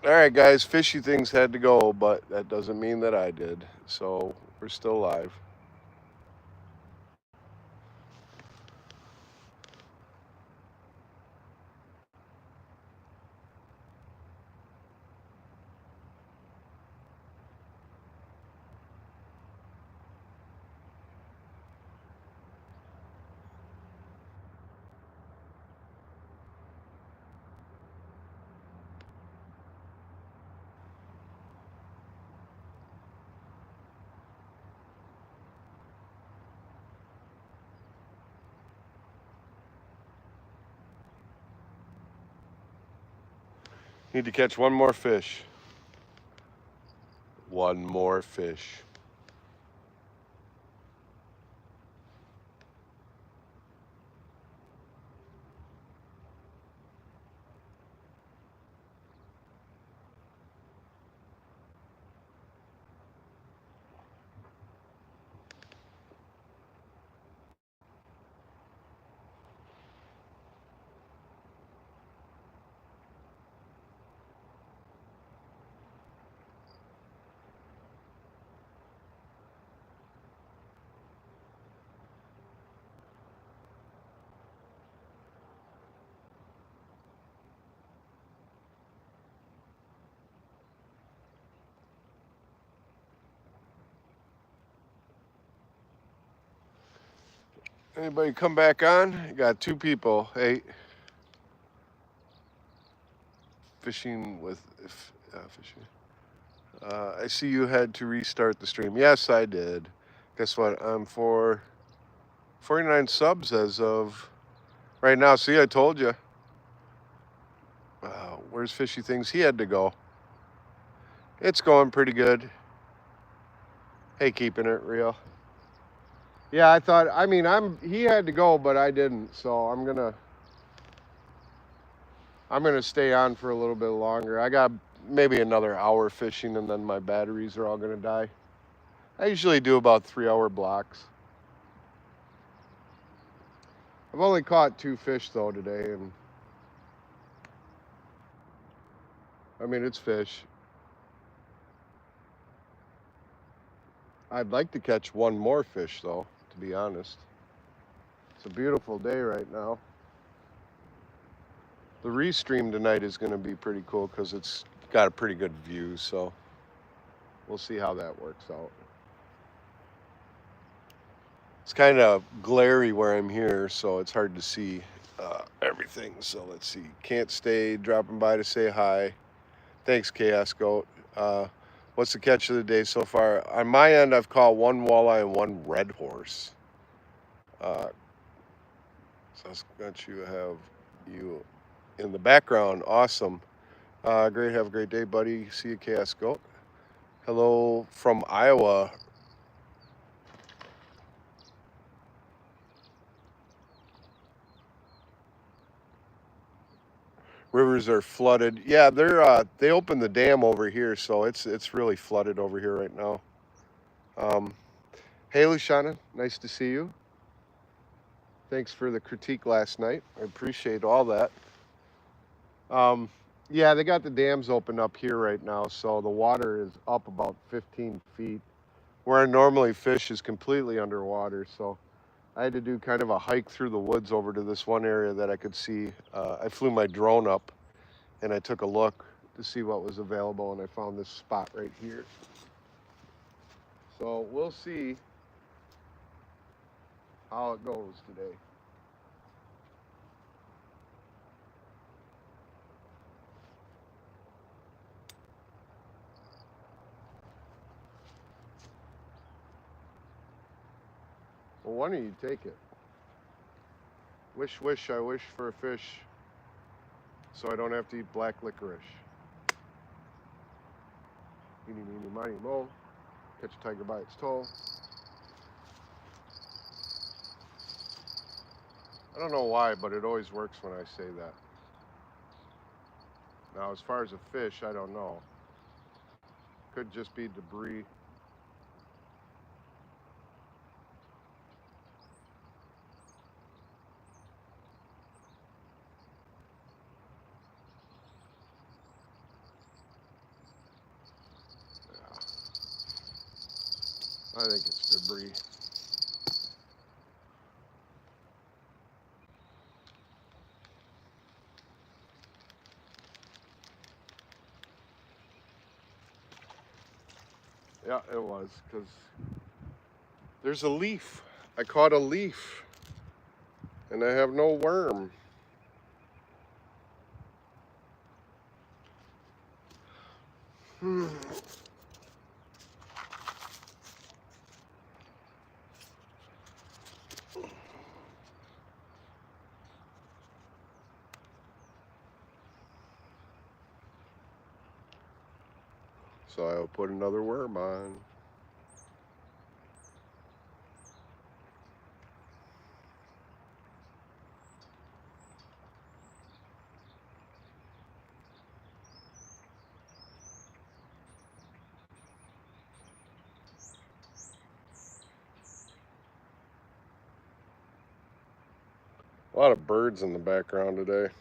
All right, guys, fishy things had to go, but that doesn't mean that I did. So we're still live. Need to catch one more fish. One more fish. Anybody come back on? You got two people. Hey, fishing with fishing. I see you had to restart the stream. Yes, I did. Guess what? I'm for 49 subs as of right now. See, I told you. Where's Fishy Things? He had to go. It's going pretty good. Hey, keeping it real. Yeah, I thought. I mean, he had to go, but I didn't. So I'm gonna stay on for a little bit longer. I got maybe another hour fishing, and then my batteries are all gonna die. I usually do about 3 hour blocks. I've only caught 2 fish though today, and I mean it's fish. I'd like to catch one more fish though, to be honest. It's a beautiful day right now. The restream tonight is going to be pretty cool because it's got a pretty good view, so we'll see how that works out. It's kind of glary where I'm here, so it's hard to see everything. So let's see. Can't stay dropping by to say hi. Thanks, Chaos Goat. What's the catch of the day so far? On my end, I've caught one walleye and one red horse. So it's got you have you in the background. Awesome. Great. Have a great day, buddy. See you, Chaos Goat. Hello from Iowa. Rivers are flooded. Yeah, they opened the dam over here, so it's really flooded over here right now. Hey, Luciana, nice to see you. Thanks for the critique last night. I appreciate all that. Yeah, they got the dams open up here right now, so the water is up about 15 feet. Where I normally fish is completely underwater, so I had to do kind of a hike through the woods over to this one area that I could see. I flew my drone up and I took a look to see what was available, and I found this spot right here. So we'll see how it goes today. Well, why don't you take it? Wish, wish, I wish for a fish so I don't have to eat black licorice. Eeny, meeny, miny, mo. Catch a tiger by its toe. I don't know why, but it always works when I say that. Now, as far as a fish, I don't know. Could just be debris. I think it's debris. Yeah, it was, because there's a leaf. I caught a leaf, and I have no worm. So I'll put another worm on. A lot of birds in the background today.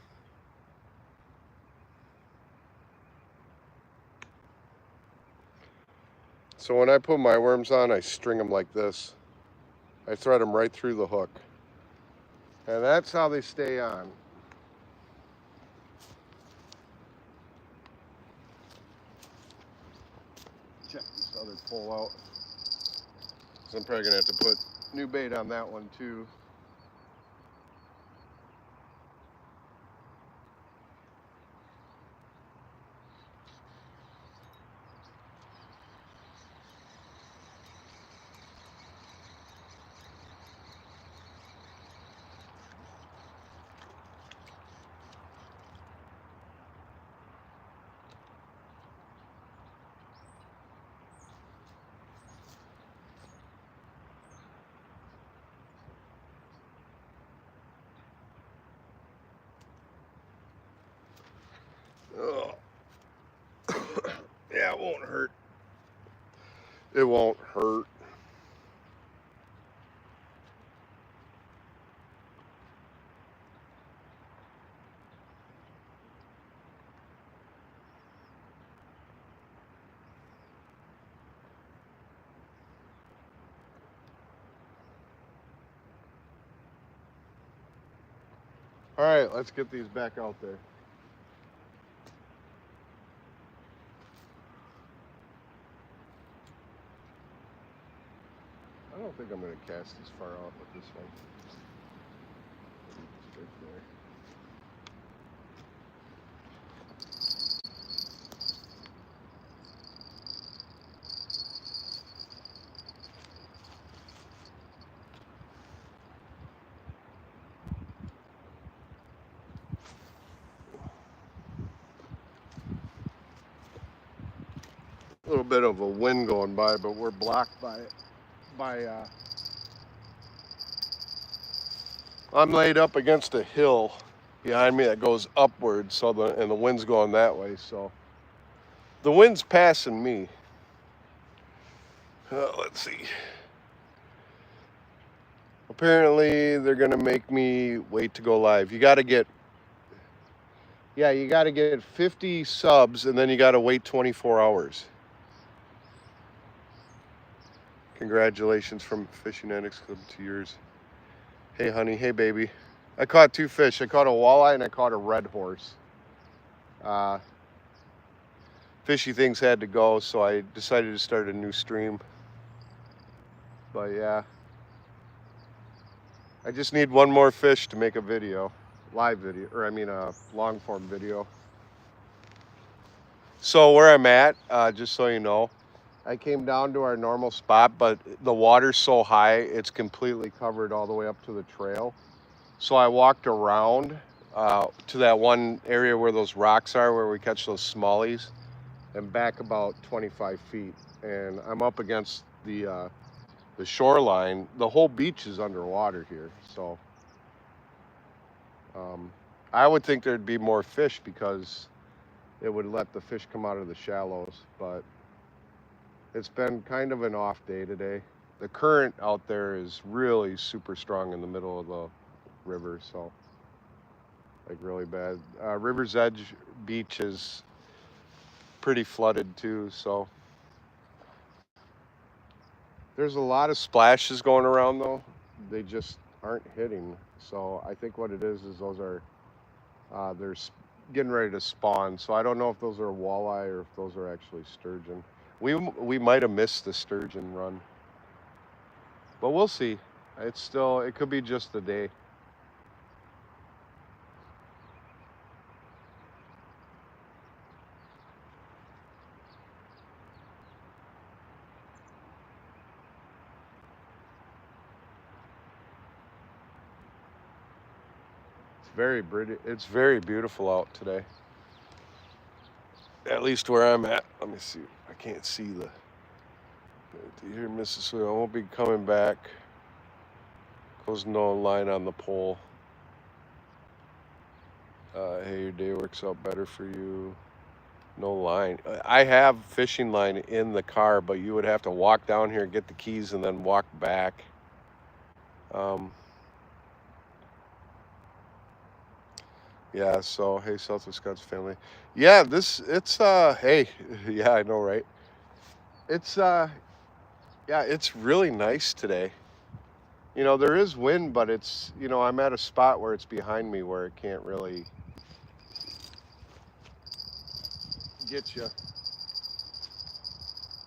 So when I put my worms on, I string them like this. I thread them right through the hook. And that's how they stay on. Check this other pole out. So I'm probably gonna have to put new bait on that one too. Oh. Yeah, it won't hurt. It won't hurt. All right, let's get these back out there. I don't think I'm going to cast this far out with this one. Straight there. A little bit of a wind going by, but we're blocked by I'm laid up against a hill behind me that goes upward, so and the wind's going that way, so the wind's passing me. Let's see. Apparently they're gonna make me wait to go live. You got to get 50 subs, and then you got to wait 24 hours. Congratulations from Fishing Annex Club to yours. Hey honey, hey baby. I caught two fish. I caught a walleye and I caught a red horse. Fishy things had to go, so I decided to start a new stream. But yeah, I just need one more fish to make a video, live video, or I mean a long form video. So where I'm at, just so you know, I came down to our normal spot, but the water's so high, it's completely covered all the way up to the trail. So I walked around to that one area where those rocks are, where we catch those smallies, and back about 25 feet. And I'm up against the shoreline. The whole beach is underwater here. So I would think there'd be more fish because it would let the fish come out of the shallows, but it's been kind of an off day today. The current out there is really super strong in the middle of the river, so like really bad. River's Edge Beach is pretty flooded too, so There's a lot of splashes going around though. They just aren't hitting. So I think what it is those are they're getting ready to spawn. So I don't know if those are walleye or if those are actually sturgeon. We might have missed the sturgeon run, but we'll see. It could be just a day. It's very pretty. It's very beautiful out today. At least where I'm at. Let me see. I can't see the. Here, Mississippi. I won't be coming back. Goes no line on the pole. Hey, your day works out better for you. No line. I have fishing line in the car, but you would have to walk down here, get the keys, and then walk back. Yeah, so hey, South Wisconsin family. Yeah, hey, yeah, I know, right? It's yeah, it's really nice today. You know, there is wind, but I'm at a spot where it's behind me where it can't really get you.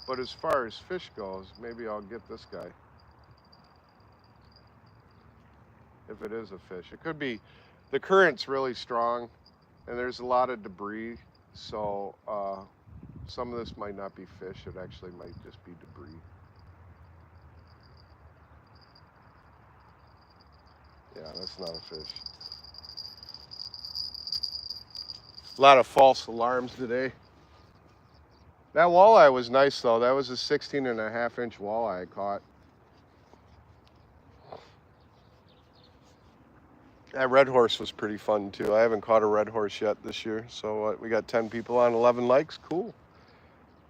But as far as fish goes, maybe I'll get this guy. If it is a fish, it could be. The current's really strong, and there's a lot of debris, so some of this might not be fish. It actually might just be debris. Yeah, that's not a fish. A lot of false alarms today. That walleye was nice though. That was a 16.5-inch walleye I caught. That Redhorse was pretty fun too. I haven't caught a Redhorse yet this year, so we got 10 people on, 11 likes. Cool.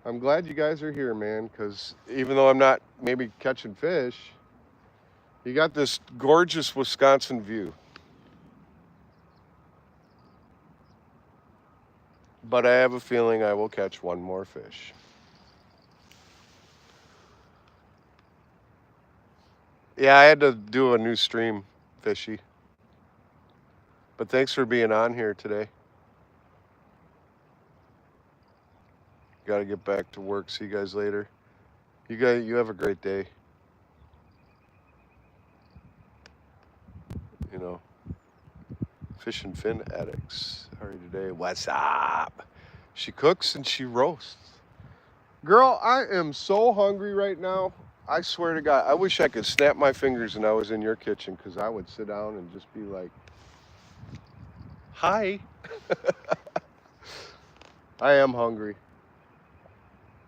I'm glad you guys are here, man, because even though I'm not maybe catching fish, you got this gorgeous Wisconsin view. But I have a feeling I will catch one more fish. Yeah, I had to do a new stream, Fishy. But thanks for being on here today. Got to get back to work. See you guys later. You have a great day. You know, Fish and Fin addicts. How are you today? What's up? She cooks and she roasts. Girl, I am so hungry right now. I swear to God, I wish I could snap my fingers and I was in your kitchen, because I would sit down and just be like, hi. I am hungry.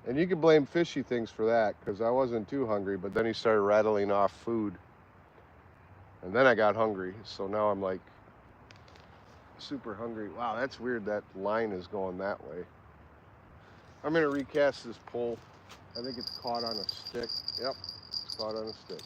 And you can blame Fishy things for that, because I wasn't too hungry, but then he started rattling off food. And then I got hungry, so now I'm like super hungry. Wow, that's weird that line is going that way. I'm gonna recast this pole. I think it's caught on a stick. Yep, it's caught on a stick.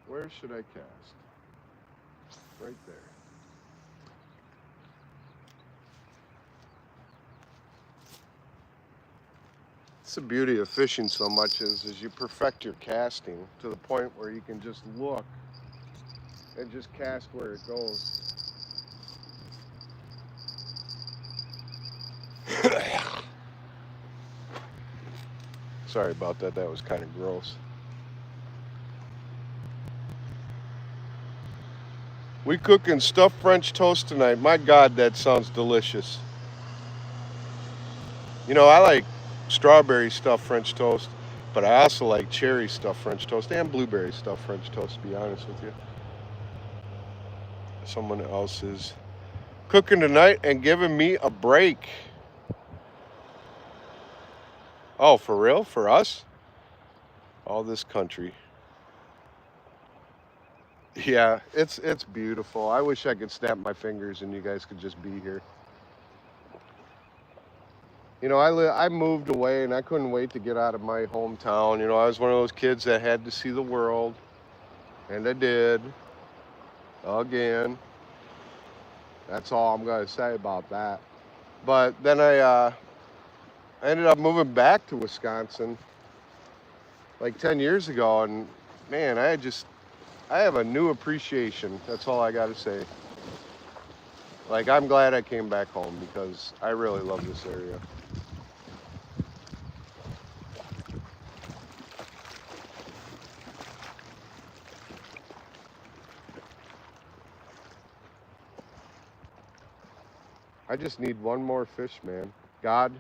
Where should I cast? Right there. It's the beauty of fishing so much is you perfect your casting to the point where you can just look and just cast where it goes. Sorry about that. That was kind of gross. We cooking stuffed French toast tonight. My God, that sounds delicious. You know, I like strawberry stuffed French toast, but I also like cherry stuffed French toast and blueberry stuffed French toast, to be honest with you. Someone else is cooking tonight and giving me a break. Oh, for real? For us? All this country. Yeah, it's beautiful. I wish I could snap my fingers and you guys could just be here. You know, I moved away and I couldn't wait to get out of my hometown. You know, I was one of those kids that had to see the world, and I did. Again. That's all I'm going to say about that. But then I ended up moving back to Wisconsin like 10 years ago, and man, I have a new appreciation. That's all I got to say. Like, I'm glad I came back home because I really love this area. I just need one more fish, man. God,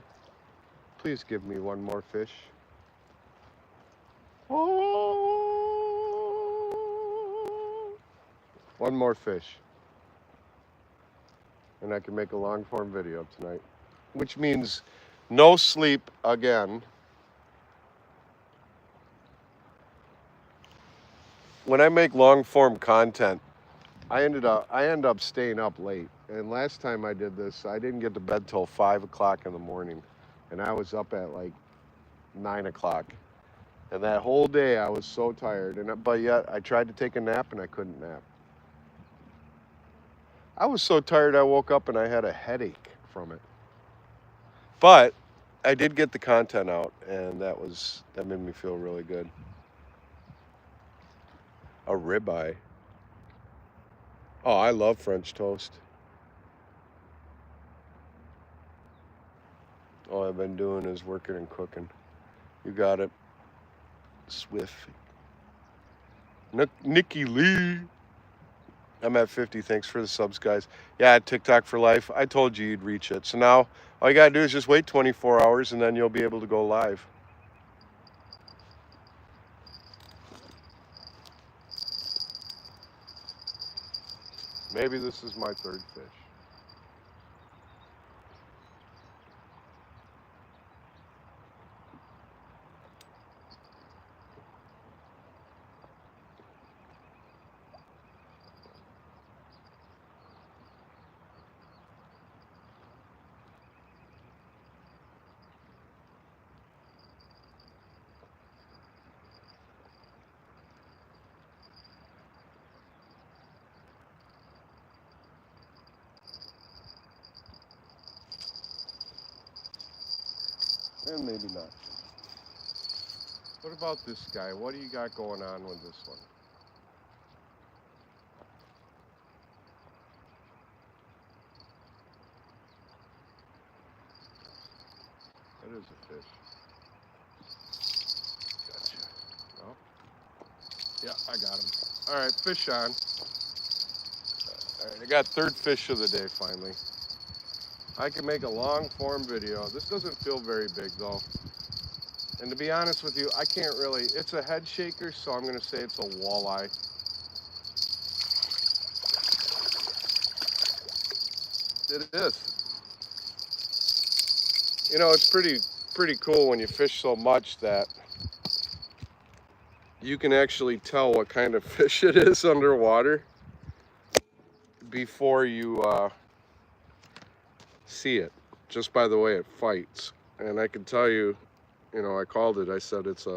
please give me one more fish. Oh, one more fish. And I can make a long form video tonight, which means no sleep again. When I make long form content, I end up staying up late. And last time I did this, I didn't get to bed till 5 o'clock in the morning, and I was up at like 9 o'clock. And that whole day I was so tired, but yet I tried to take a nap and I couldn't nap. I was so tired I woke up and I had a headache from it. But I did get the content out, and that made me feel really good. A ribeye. Oh, I love French toast. All I've been doing is working and cooking. You got it. Swift. Nikki Lee. I'm at 50. Thanks for the subs, guys. Yeah, TikTok for life. I told you you'd reach it. So now all you got to do is just wait 24 hours and then you'll be able to go live. Maybe this is my third fish. And maybe not. What about this guy? What do you got going on with this one? That is a fish. Gotcha. No? Yeah, I got him. All right, fish on. All right, I got third fish of the day finally. I can make a long form video. This doesn't feel very big though. And to be honest with you, I can't really, it's a head shaker, so I'm gonna say it's a walleye. It is. You know, it's pretty cool when you fish so much that you can actually tell what kind of fish it is underwater before you see it, just by the way it fights. And I can tell you, you know, I called it. I said it's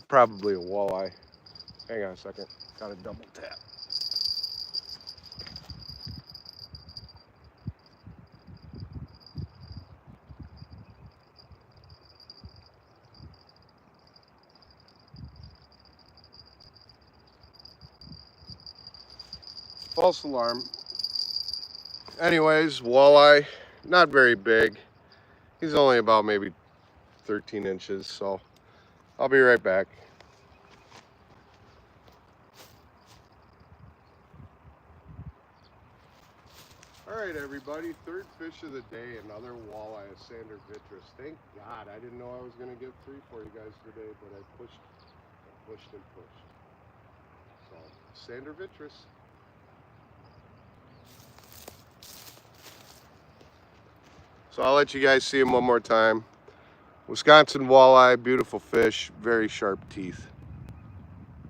probably a walleye. Hang on a second. Got to double tap. False alarm. Anyways, walleye, not very big. He's only about maybe 13 inches, so I'll be right back. All right, everybody, third fish of the day, another walleye, a Sander Vitrus. Thank God, I didn't know I was going to get three for you guys today, but I pushed and pushed. So, Sander Vitrus. So I'll let you guys see him one more time. Wisconsin walleye, beautiful fish, very sharp teeth.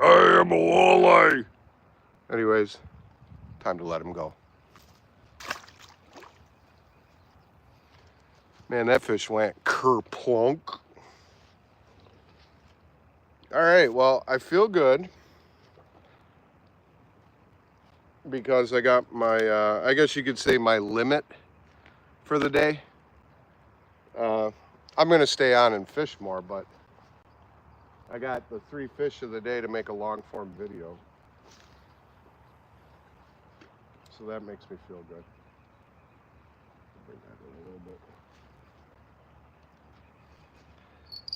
I am a walleye. Anyways, time to let him go. Man, that fish went kerplunk. All right, well, I feel good because I got my, I guess you could say my limit for the day. I'm going to stay on and fish more, but I got the 3 fish of the day to make a long form video. So that makes me feel good. Bring that in a little bit.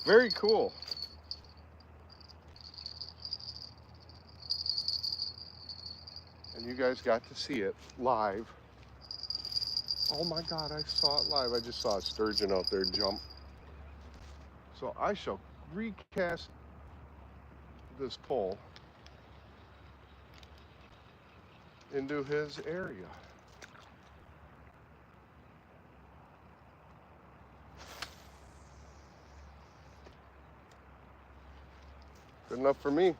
Very cool. And you guys got to see it live. Oh my God, I saw it live. I just saw a sturgeon out there jump. So I shall recast this pole into his area. Good enough for me.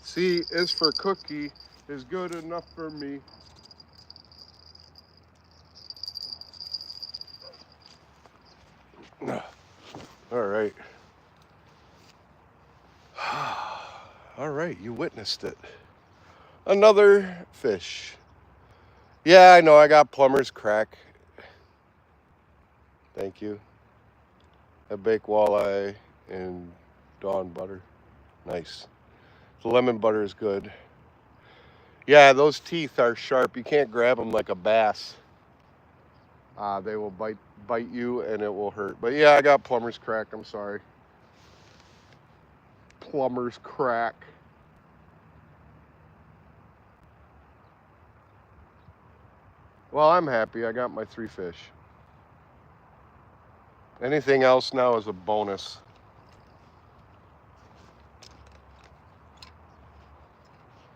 C is for cookie is good enough for me. All right. All right, you witnessed it. Another fish. Yeah, I know I got plumber's crack. Thank you. A baked walleye and Dawn butter. Nice. The lemon butter is good. Yeah, those teeth are sharp. You can't grab them like a bass. They will bite you and it will hurt. But yeah, I got plumber's crack. I'm sorry. Plumber's crack. Well, I'm happy. I got my 3 fish. Anything else now is a bonus.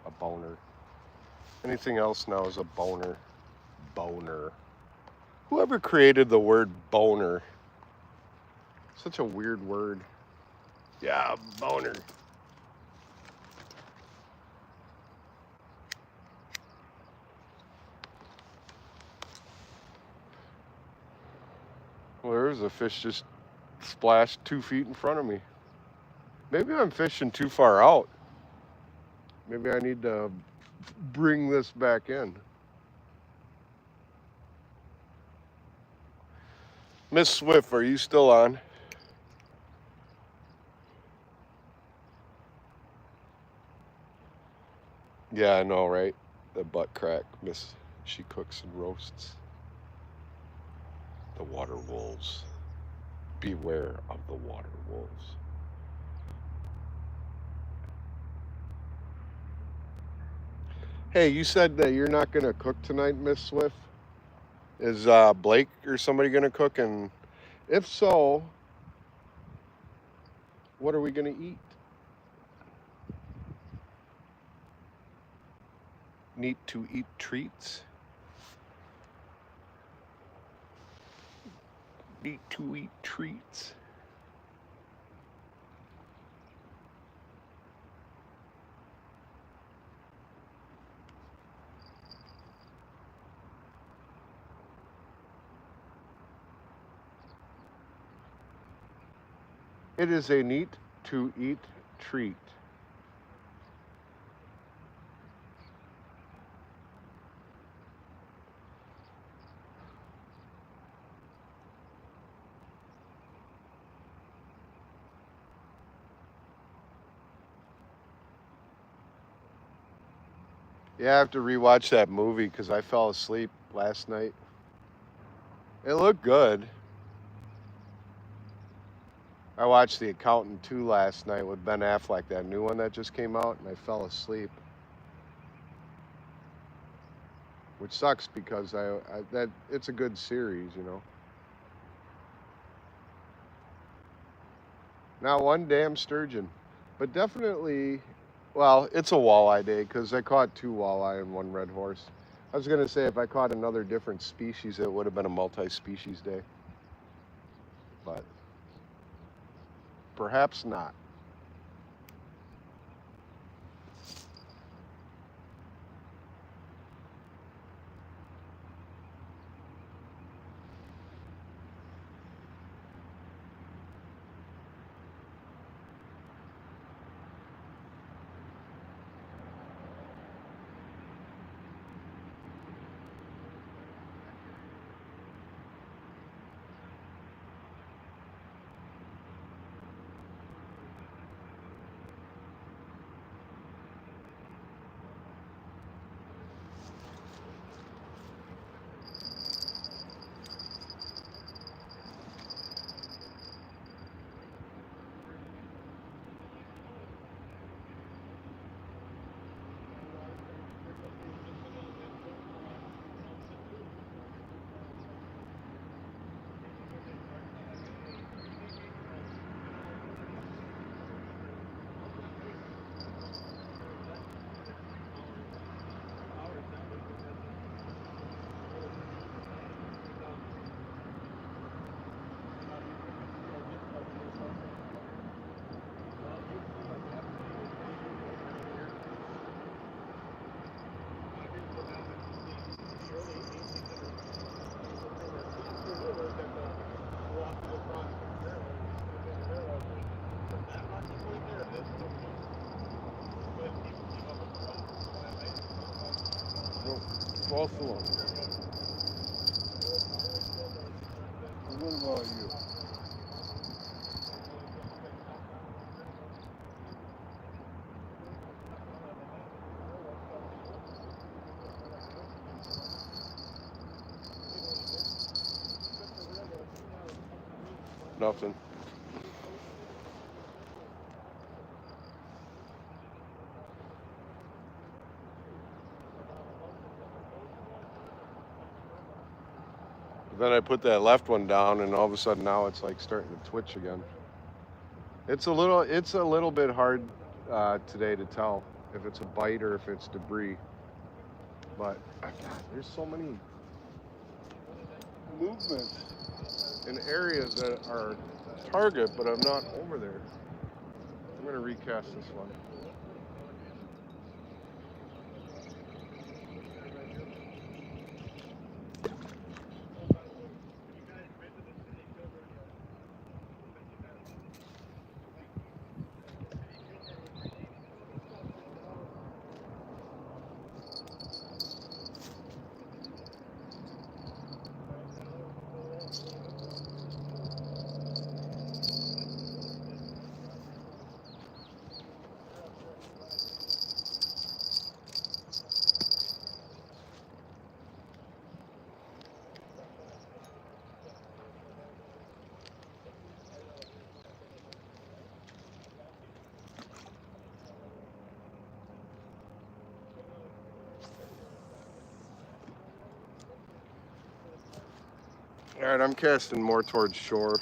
A boner. Anything else now is a boner. Boner. Whoever created the word boner? Such a weird word. Yeah, boner. Well, there's a fish just splashed 2 feet in front of me. Maybe I'm fishing too far out. Maybe I need to bring this back in. Miss Swift, are you still on? Yeah, I know, right? The butt crack. Miss, she cooks and roasts. The water wolves. Beware of the water wolves. Hey, you said that you're not going to cook tonight, Miss Swift? Is Blake or somebody going to cook? And if so, what are we going to eat? Need to eat treats? Need to eat treats. It is a neat to eat treat. Yeah, I have to rewatch that movie because I fell asleep last night. It looked good. I watched The Accountant 2 last night with Ben Affleck, that new one that just came out, and I fell asleep. Which sucks because that it's a good series, you know. Not one damn sturgeon, but definitely, well, it's a walleye day because I caught 2 walleye and 1 red horse. I was gonna say if I caught another different species, it would have been a multi-species day, but perhaps not. Both of them. What about you? Nothing. Then I put that left one down, and all of a sudden now it's like starting to twitch again. It's a little bit hard today to tell if it's a bite or if it's debris. But God, there's so many movements in areas that are target, but I'm not over there. I'm gonna recast this one. All right, I'm casting more towards shore.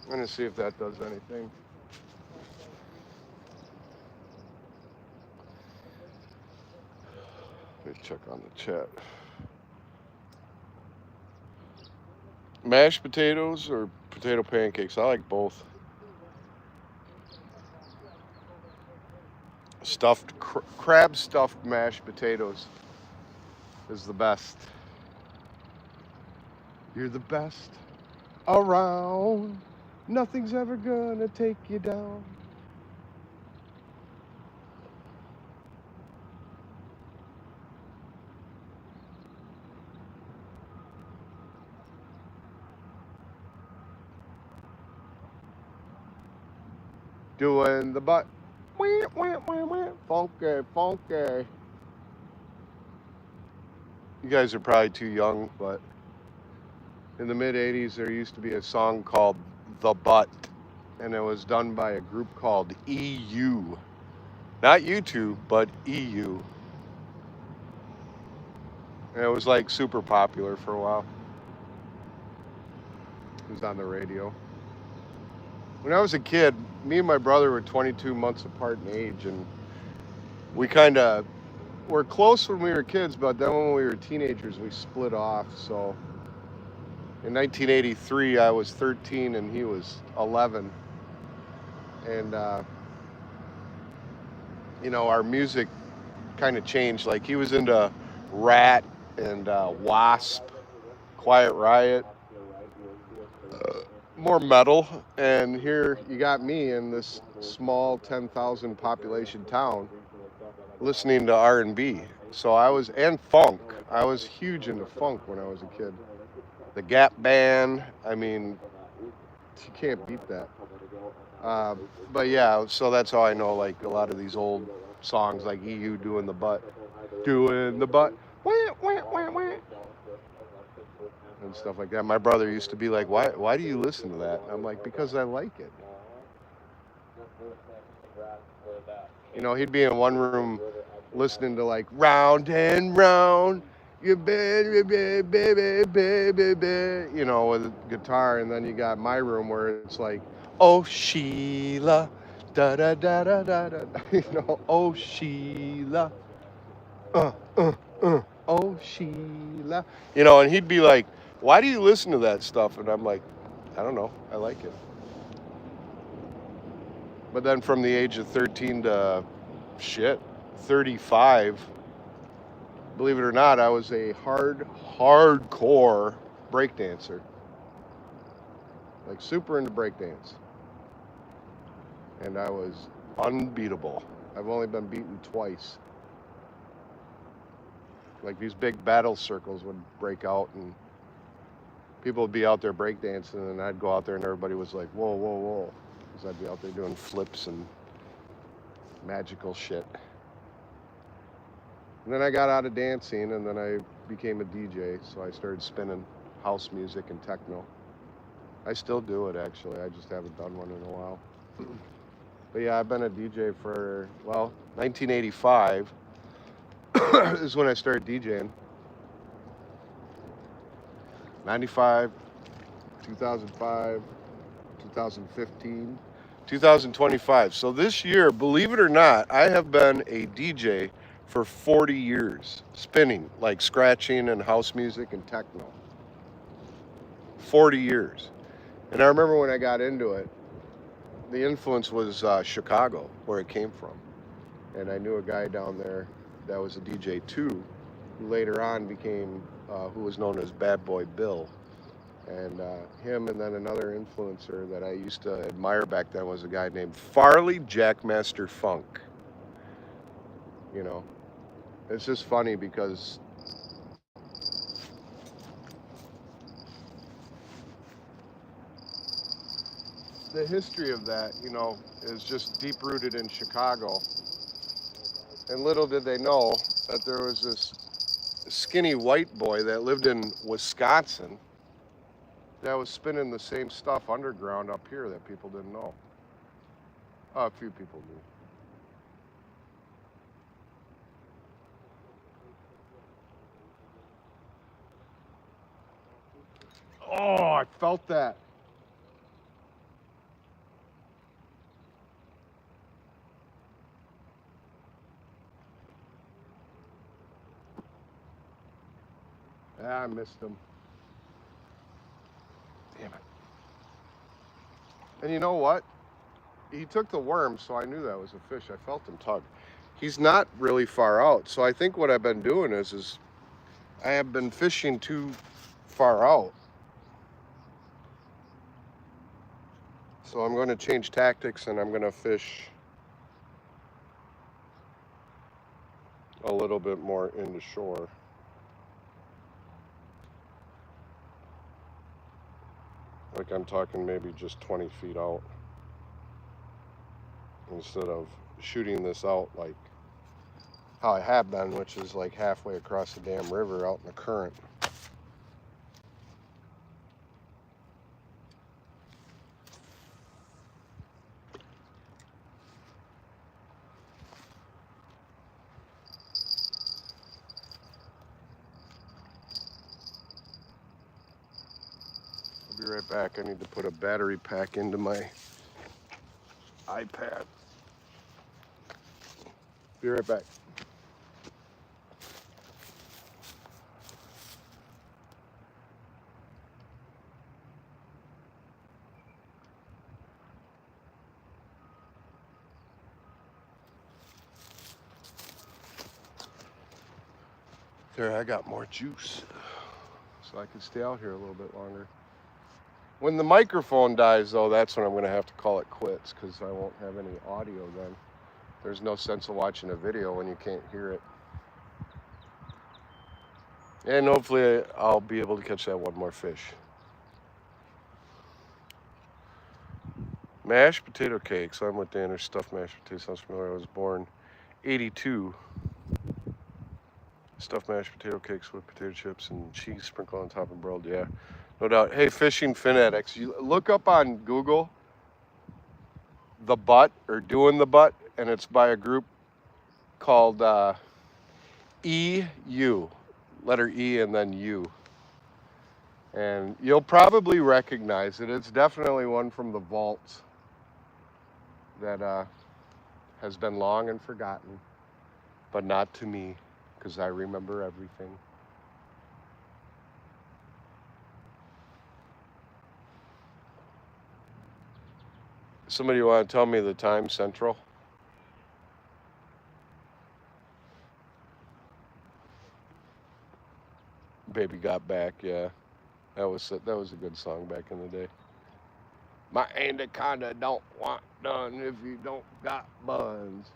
I'm gonna see if that does anything. Let me check on the chat. Mashed potatoes or potato pancakes? I like both. Stuffed crab stuffed mashed potatoes is the best. You're the best around. Nothing's ever gonna take you down. Doing the butt. Wah, wah, wah, wah. Funky, funky. You guys are probably too young, but in the mid 80s, there used to be a song called The Butt, and it was done by a group called EU. Not U2, but EU. And it was like super popular for a while. It was on the radio. When I was a kid, me and my brother were 22 months apart in age, and we kind of were close when we were kids, but then when we were teenagers, we split off. So in 1983, I was 13 and he was 11. And, you know, our music kind of changed. Like he was into Rat and Wasp, Quiet Riot, more metal. And here you got me in this small 10,000 population town listening to R&B. So I was, and funk. I was huge into funk when I was a kid. The Gap Band, I mean, you can't beat that. But yeah, so that's how I know like a lot of these old songs like EU doing the butt. Doing the butt. Wah, wah, wah, wah. And stuff like that. My brother used to be like, why do you listen to that? And I'm like, because I like it. You know, he'd be in one room listening to like Round and Round, you baby, baby, baby, baby, you know, with a guitar, and then you got my room where it's like, oh Sheila, da da da da da da, you know, oh Sheila, oh Sheila, you know, and he'd be like, why do you listen to that stuff? And I'm like, I don't know, I like it. But then from the age of 13 to 35, believe it or not, I was a hardcore breakdancer. Like super into breakdance. And I was unbeatable. I've only been beaten twice. Like these big battle circles would break out and people would be out there breakdancing, and I'd go out there and everybody was like, whoa, whoa, whoa. Because I'd be out there doing flips and magical shit. And then I got out of dancing and then I became a DJ, so I started spinning house music and techno. I still do it actually, I just haven't done one in a while. But yeah, I've been a DJ for, well, 1985 is when I started DJing. 95, 2005, 2015, 2025. So this year, believe it or not, I have been a DJ for 40 years, spinning, like scratching and house music and techno. 40 years. And I remember when I got into it, the influence was Chicago, where it came from. And I knew a guy down there that was a DJ too, who later on became, who was known as Bad Boy Bill. And him and then another influencer that I used to admire back then was a guy named Farley Jackmaster Funk. You know, it's just funny because the history of that, you know, is just deep rooted in Chicago. And little did they know that there was this skinny white boy that lived in Wisconsin that was spinning the same stuff underground up here that people didn't know. Oh, a few people knew. Oh, I felt that. Yeah, I missed him. Damn it. And you know what? He took the worm, so I knew that was a fish. I felt him tug. He's not really far out. So I think what I've been doing is I have been fishing too far out. So I'm going to change tactics and I'm going to fish a little bit more into shore. Like I'm talking maybe just 20 feet out instead of shooting this out like how I have been, which is like halfway across the damn river out in the current. I'll be right back. I need to put a battery pack into my iPad. Be right back. There, I got more juice, so I can stay out here a little bit longer. When the microphone dies, though, that's when I'm going to have to call it quits, because I won't have any audio then. There's no sense of watching a video when you can't hear it. And hopefully I'll be able to catch that one more fish. Mashed potato cakes. I'm with Danner. Stuffed mashed potatoes. Sounds familiar. I was born 82. Stuffed mashed potato cakes with potato chips and cheese sprinkled on top and broiled. Yeah, no doubt. Hey, fishing fanatics, you look up on Google the butt or doing the butt, and it's by a group called EU, letter E and then U. And you'll probably recognize it. It's definitely one from the vaults that has been long and forgotten, but not to me, because I remember everything. Somebody want to tell me the time central? Baby Got Back, yeah. That was a good song back in the day. My anaconda don't want none if you don't got buns.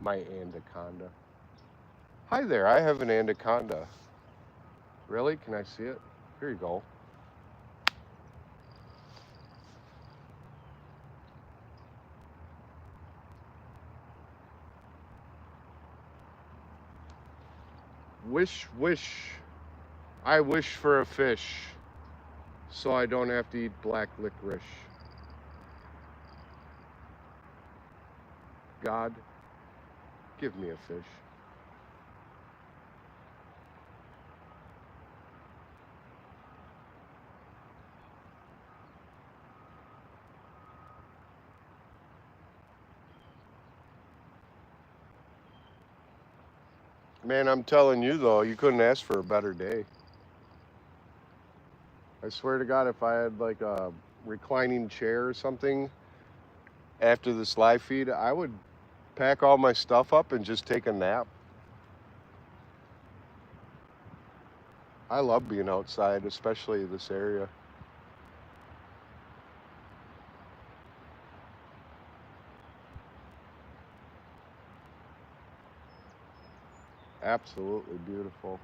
My anaconda. Hi there, I have an anaconda. Really? Can I see it? Here you go. Wish, wish. I wish for a fish so I don't have to eat black licorice. God, give me a fish. Man, I'm telling you though, you couldn't ask for a better day. I swear to God, if I had like a reclining chair or something after this live feed, I would pack all my stuff up and just take a nap. I love being outside, especially this area. Absolutely beautiful.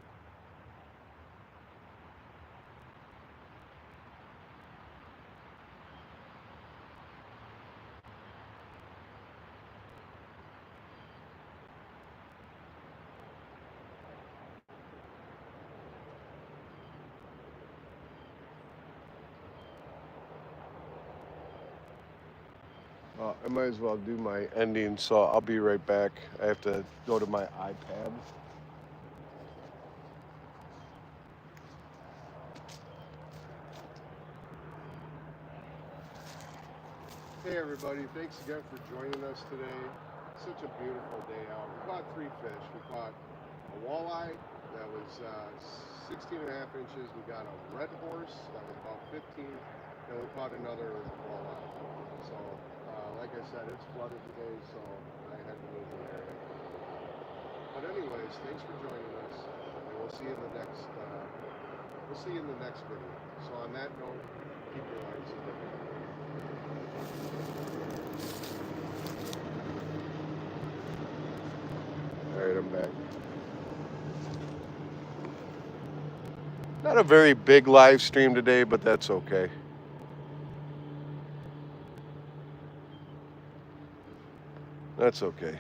I might as well do my ending, so I'll be right back. I have to go to my iPad. Hey everybody, thanks again for joining us today. Such a beautiful day out. We caught 3 fish. We caught a walleye that was 16 and a half inches. We got a red horse that was about 15, and we caught another walleye. So, like I said, it's flooded today, so I had to move the area. But anyways, thanks for joining us, and we'll see you in the next. We'll see you in the next video. So on that note, keep your eyes open. All right, I'm back. Not a very big live stream today, but that's okay. That's okay.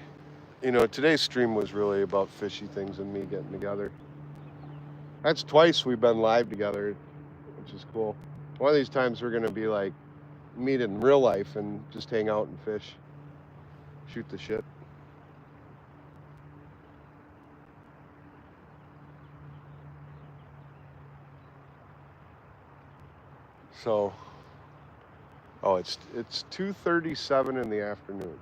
You know, today's stream was really about fishy things and me getting together. That's twice we've been live together, which is cool. One of these times we're going to be like meet in real life and just hang out and fish, shoot the shit. So, oh, it's 2:37 in the afternoon.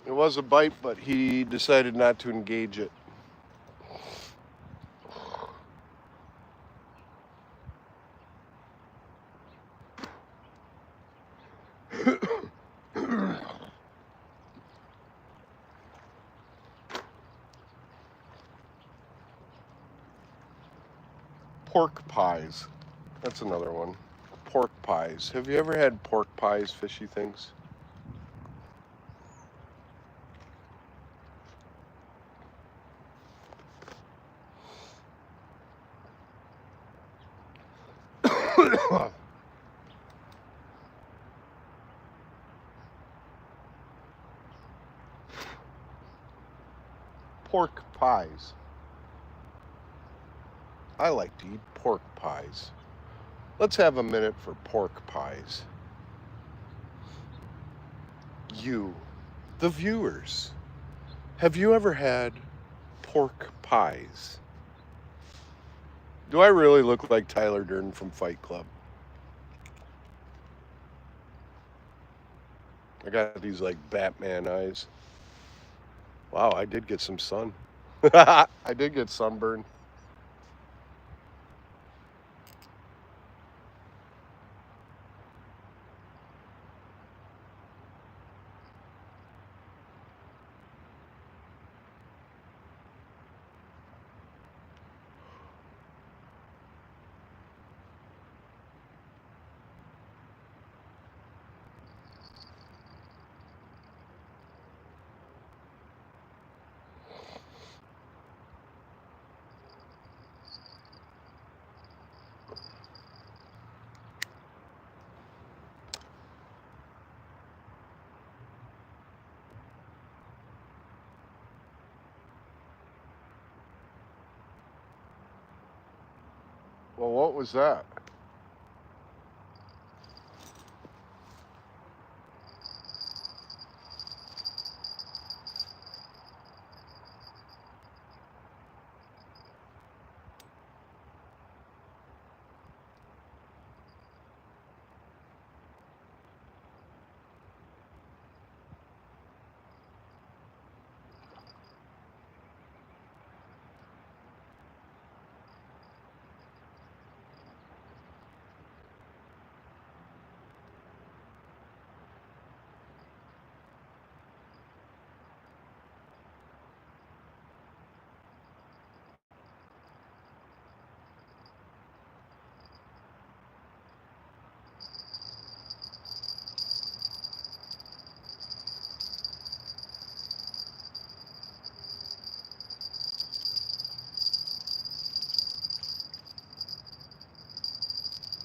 It was a bite, but he decided not to engage it. Pork pies. That's another one. Pork pies. Have you ever had pork pies, fishy things? Pork pies. I like to eat pork pies. Let's have a minute for pork pies. You, the viewers, have you ever had pork pies? Do I really look like Tyler Durden from Fight Club? I got these like Batman eyes. Wow, I did get some sun. I did get sunburn. Well, what was that?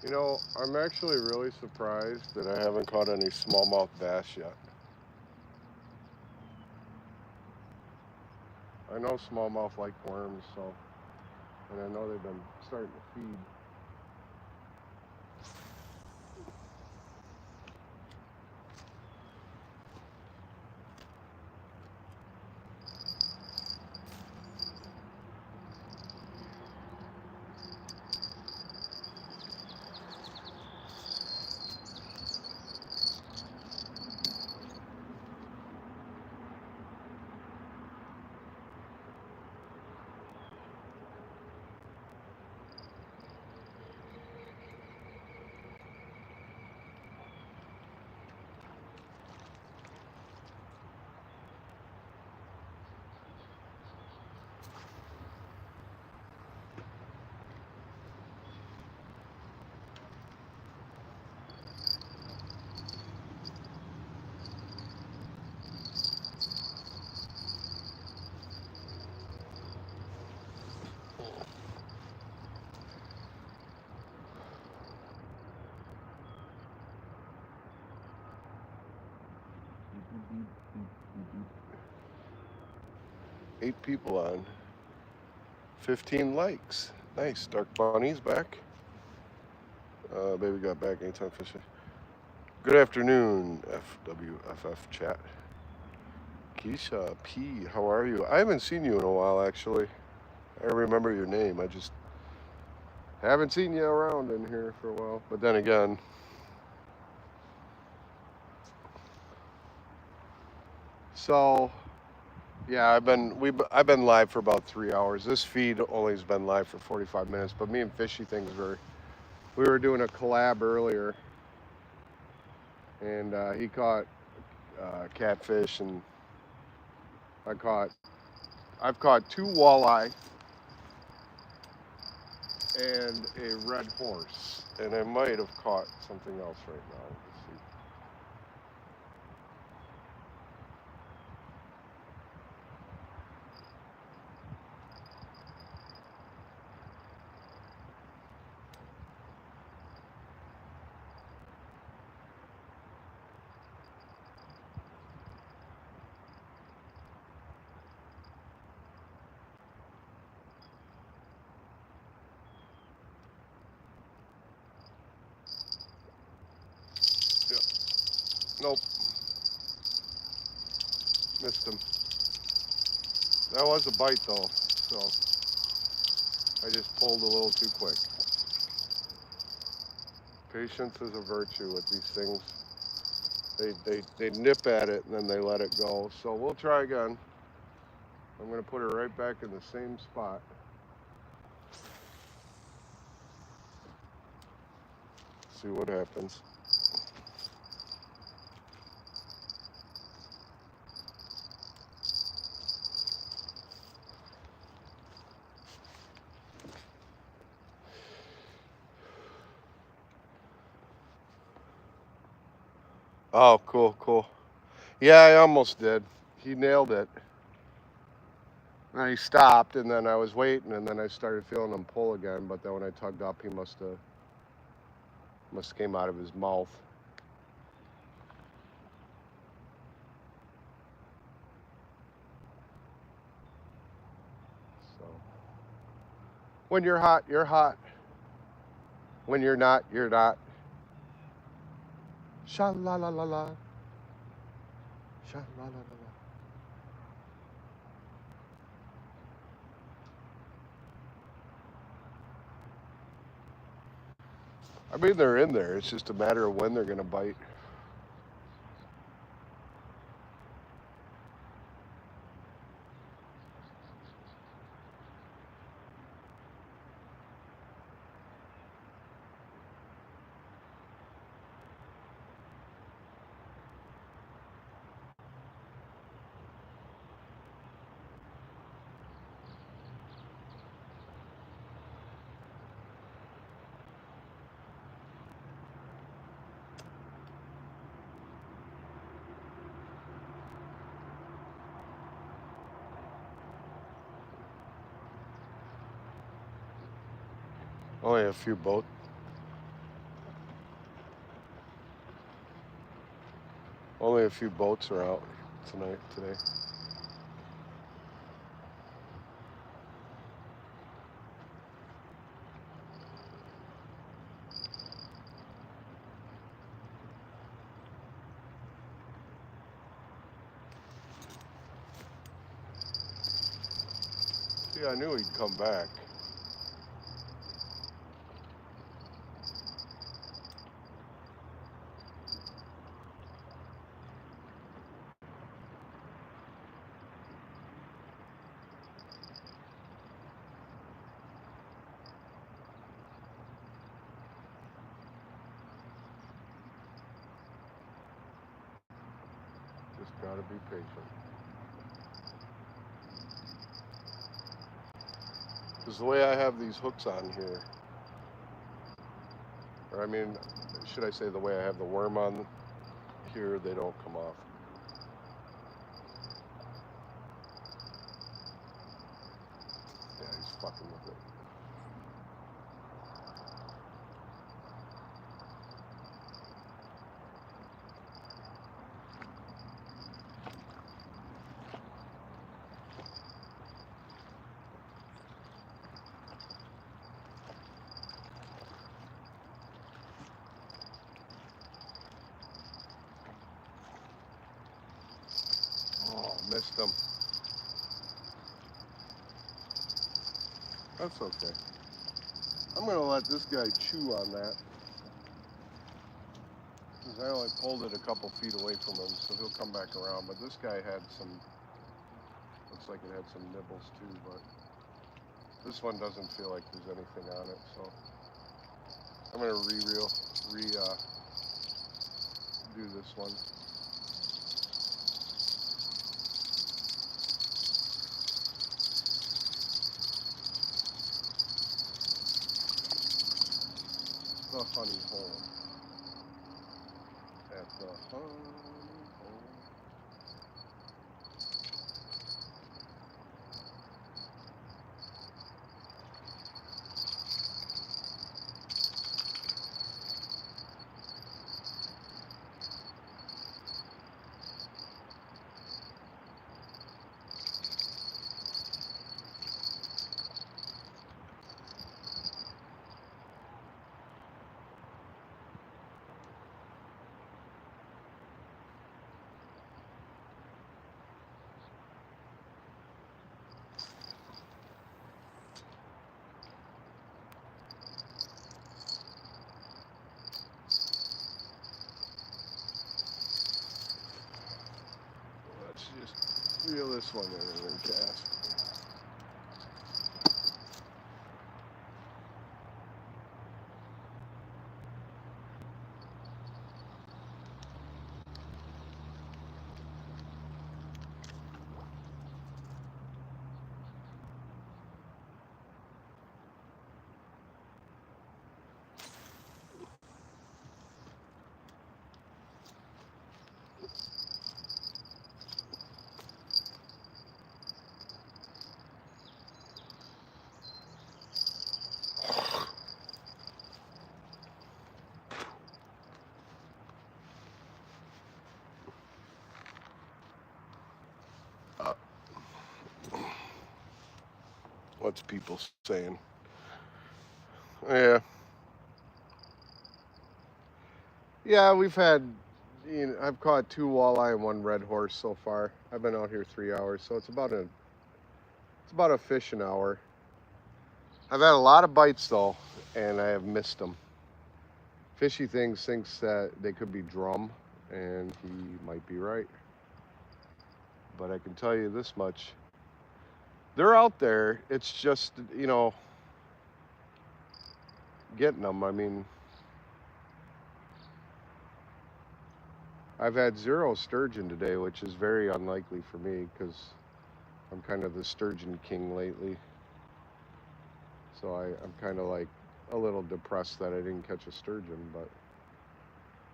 You know, I'm actually really surprised that I haven't caught any smallmouth bass yet. I know smallmouth like worms, so, and I know they've been starting to feed. 8 people on, 15 likes. Nice. Dark Bunny's back. Baby got back anytime fishing. Good afternoon, FWFF chat. Keisha P, how are you? I haven't seen you in a while, actually. I remember your name. I just haven't seen you around in here for a while. But then again, so yeah, I've been live for about 3 hours. This feed only has been live for 45 minutes. But me and Fishy Things we were doing a collab earlier, and he caught catfish, and I've caught 2 walleye and a red horse, and I might have caught something else right now. Let's see. Missed him. That was a bite though, so I just pulled a little too quick. Patience is a virtue with these things. They nip at it and then they let it go. So we'll try again. I'm going to put her right back in the same spot. See what happens. Oh, cool, cool. Yeah, I almost did. He nailed it. And he stopped, and then I was waiting, and then I started feeling him pull again. But then when I tugged up, he must came out of his mouth. So when you're hot, you're hot. When you're not, you're not. Sha la la la la. Sha la la la la. I mean, they're in there. It's just a matter of when they're going to bite. Only a few boats. Only a few boats are out today. Yeah, I knew he'd come back. Just gotta be patient. Because the way I have these hooks on here, or I mean, should I say the way I have the worm on here, they don't come off. Yeah, he's fucking with it. Oh, missed him. That's okay. I'm gonna let this guy chew on that. Because I only pulled it a couple feet away from him, so he'll come back around. But this guy had some, looks like it had some nibbles too, but this one doesn't feel like there's anything on it, so I'm gonna do this one. The honey hole. At the honey hole. this one in and cast. What's people saying? Yeah. Yeah, we've had, I've caught 2 walleye and 1 red horse so far. I've been out here 3 hours, so it's about a fish an hour. I've had a lot of bites though, and I have missed them. Fishy Things thinks that they could be drum, and he might be right. But I can tell you this much. They're out there. It's just, getting them. I mean, I've had 0 sturgeon today, which is very unlikely for me because I'm kind of the sturgeon king lately. So I'm kind of like a little depressed that I didn't catch a sturgeon, but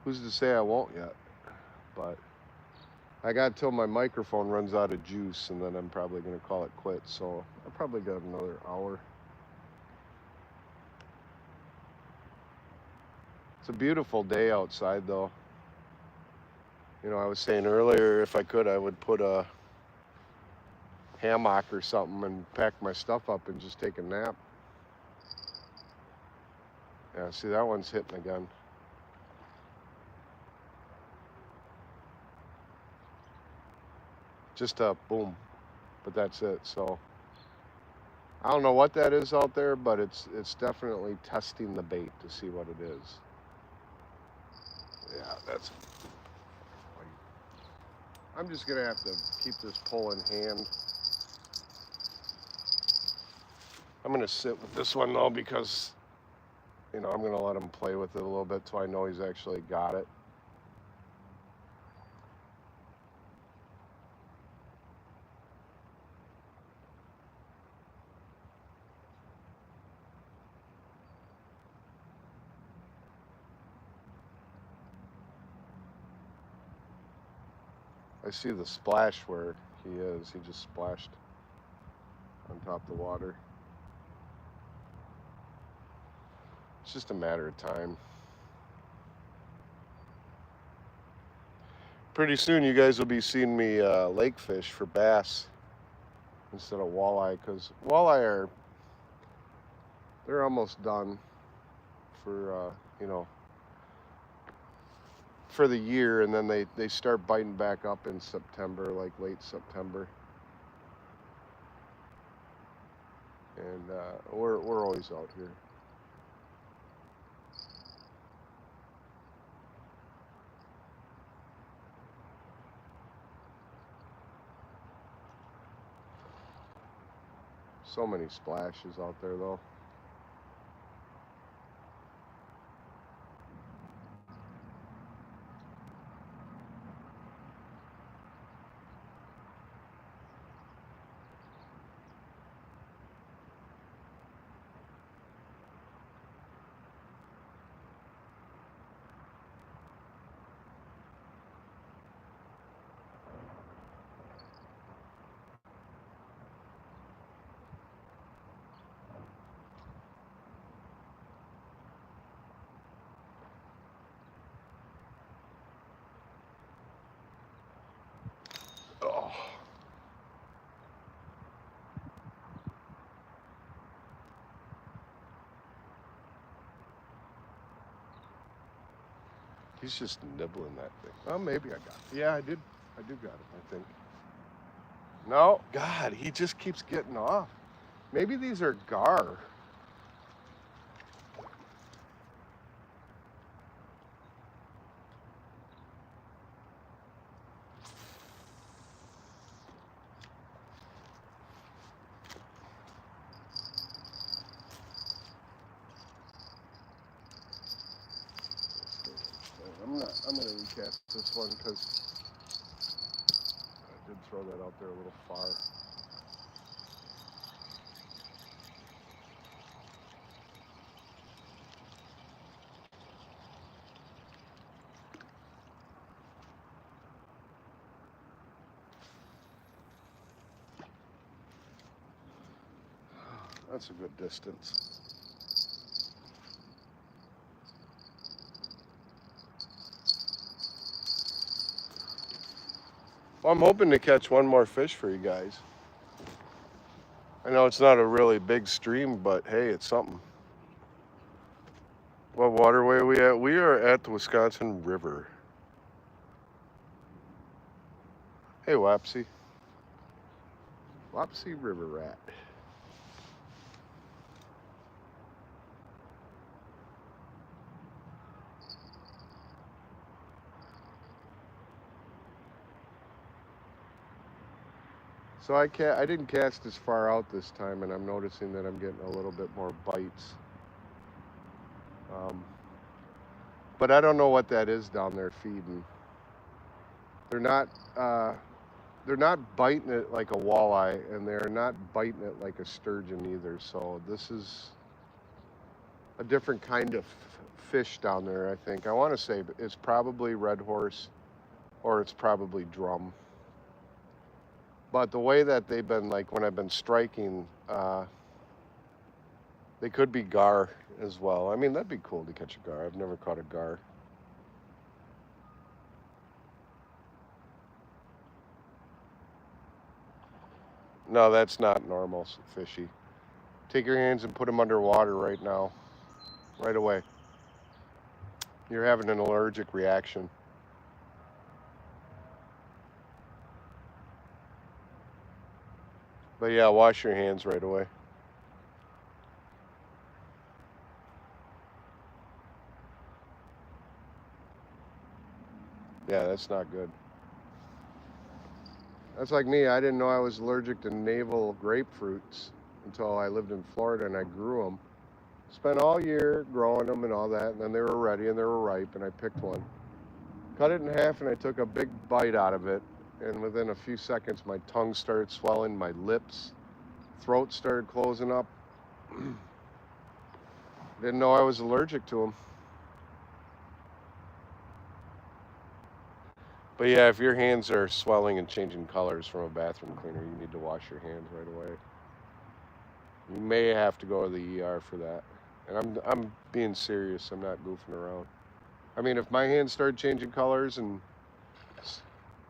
who's to say I won't yet? But I got till my microphone runs out of juice, and then I'm probably going to call it quits. So I probably got another hour. It's a beautiful day outside, though. I was saying earlier, if I could, I would put a hammock or something and pack my stuff up and just take a nap. Yeah, see, that one's hitting again. Just a boom, but that's it. So I don't know what that is out there, but it's definitely testing the bait to see what it is. Yeah, that's. I'm just gonna have to keep this pole in hand. I'm gonna sit with this one though because, I'm gonna let him play with it a little bit so I know he's actually got it. I see the splash where he is. He just splashed on top of the water. It's just a matter of time. Pretty soon you guys will be seeing me lake fish for bass instead of walleye, because walleye they're almost done for for the year, and then they start biting back up in September, like late September. And we're always out here. So many splashes out there though. Oh. He's just nibbling that thing. Oh, maybe I got it. Yeah, I do got it, I think. No, God, he just keeps getting off. Maybe these are gar. cast this one because I did throw that out there a little far. That's a good distance. Well, I'm hoping to catch one more fish for you guys. I know it's not a really big stream, but hey, it's something. What waterway are we at? We are at the Wisconsin River. Hey, Wapsie. Wapsie River Rat. So I didn't cast as far out this time, and I'm noticing that I'm getting a little bit more bites. But I don't know what that is down there feeding. They're not biting it like a walleye, and they're not biting it like a sturgeon either. So this is a different kind of fish down there, I think. I want to say it's probably redhorse, or it's probably drum. But the way that they've been, like when I've been striking, they could be gar as well. I mean, that'd be cool to catch a gar. I've never caught a gar. No, that's not normal fishy. Take your hands and put them underwater right now. Right away. You're having an allergic reaction. But yeah, wash your hands right away. Yeah, that's not good. That's like me. I didn't know I was allergic to navel grapefruits until I lived in Florida and I grew them. Spent all year growing them and all that, and then they were ready and they were ripe, and I picked one. Cut it in half, and I took a big bite out of it, and within a few seconds, my tongue started swelling, my lips, throat started closing up. Didn't know I was allergic to them. But yeah, if your hands are swelling and changing colors from a bathroom cleaner, you need to wash your hands right away. You may have to go to the ER for that. And I'm being serious. I'm not goofing around. I mean, if my hands started changing colors and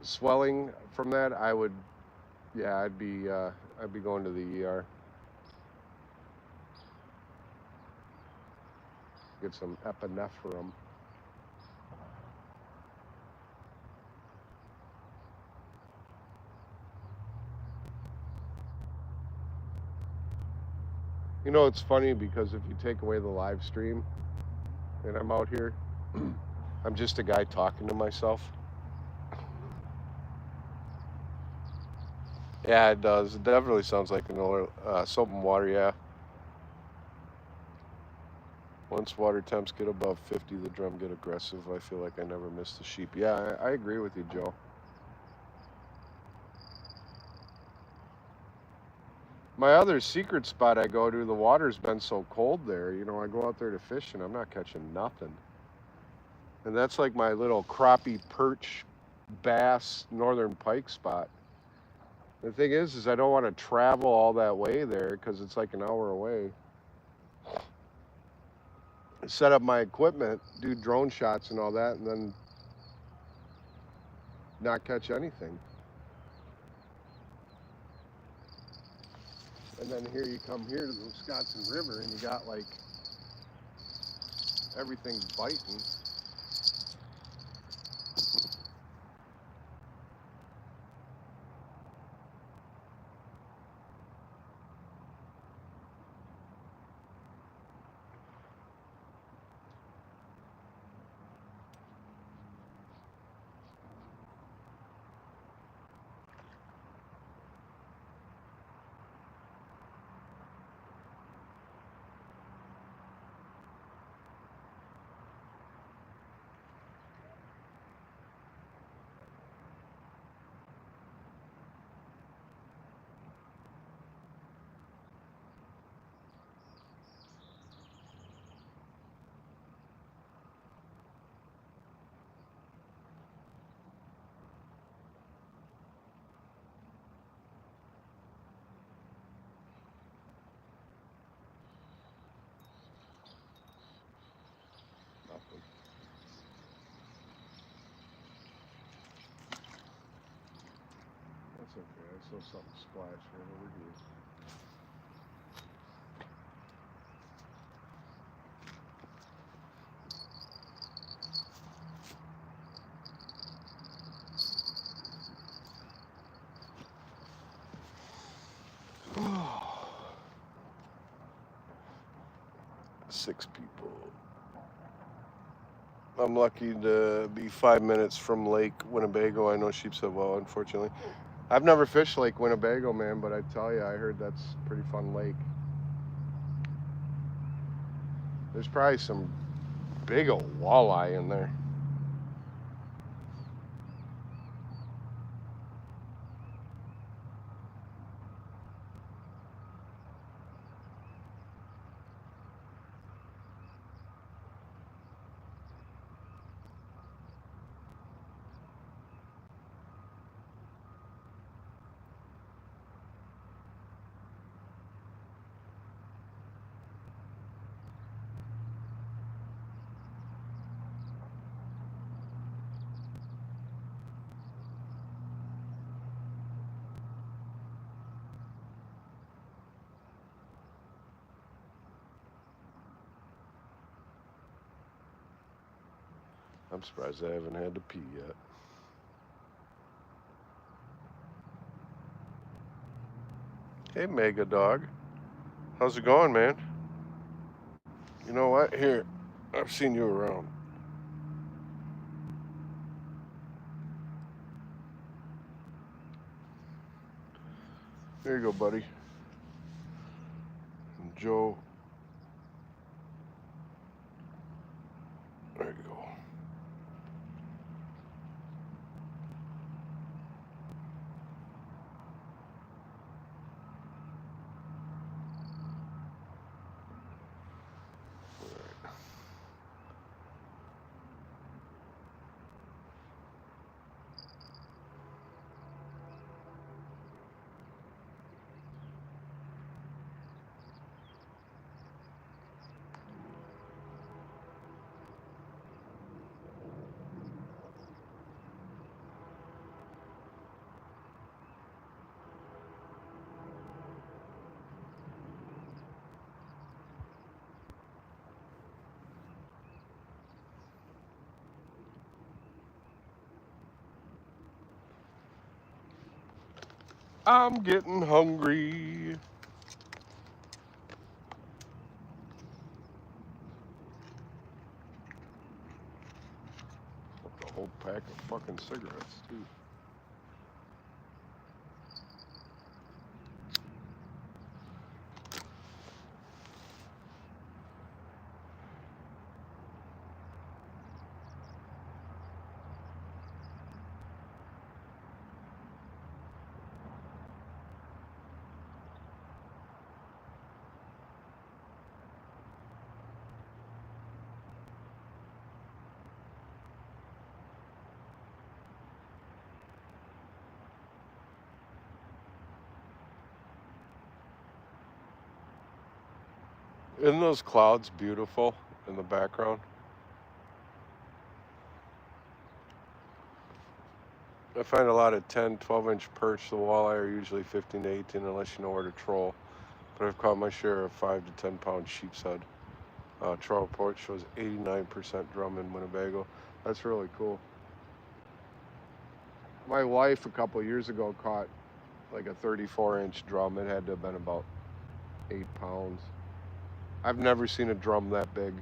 swelling from that, I'd be going to the ER. Get some epinephrine. You know, it's funny because if you take away the live stream and I'm out here, I'm just a guy talking to myself. Yeah, it does. It definitely sounds like soap and water, yeah. Once water temps get above 50, the drum get aggressive. I feel like I never miss the sheep. Yeah, I agree with you, Joe. My other secret spot I go to, the water's been so cold there. You know, I go out there to fish and I'm not catching nothing. And that's like my little crappie, perch, bass, northern pike spot. The thing is I don't want to travel all that way there because it's like an hour away. Set up my equipment, do drone shots and all that, and then not catch anything. And then here you come here to the Wisconsin River and you got like everything biting. saw something splash right over here. Six people. I'm lucky to be 5 minutes from Lake Winnebago. I know Sheepshead well, unfortunately. I've never fished Lake Winnebago, man, but I tell you, I heard that's a pretty fun lake. There's probably some big old walleye in there. I'm surprised I haven't had to pee yet. Hey, Mega Dog. How's it going, man? You know what? Here, I've seen you around. There you go, buddy. And Joe. There you go. I'm getting hungry. A whole pack of fucking cigarettes, too. Isn't those clouds beautiful in the background? I find a lot of 10, 12-inch perch. The walleye are usually 15 to 18 unless you know where to troll. But I've caught my share of 5 to 10 pound sheepshead. Troll report shows 89% drum in Winnebago. That's really cool. My wife a couple years ago caught like a 34-inch drum. It had to have been about 8 pounds. I've never seen a drum that big.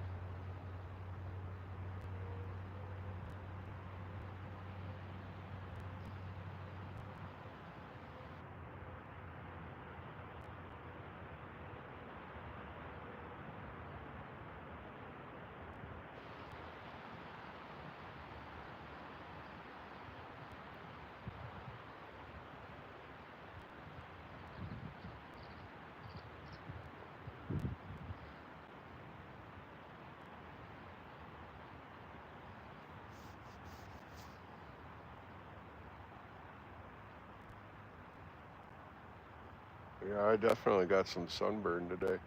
Yeah, I definitely got some sunburn today.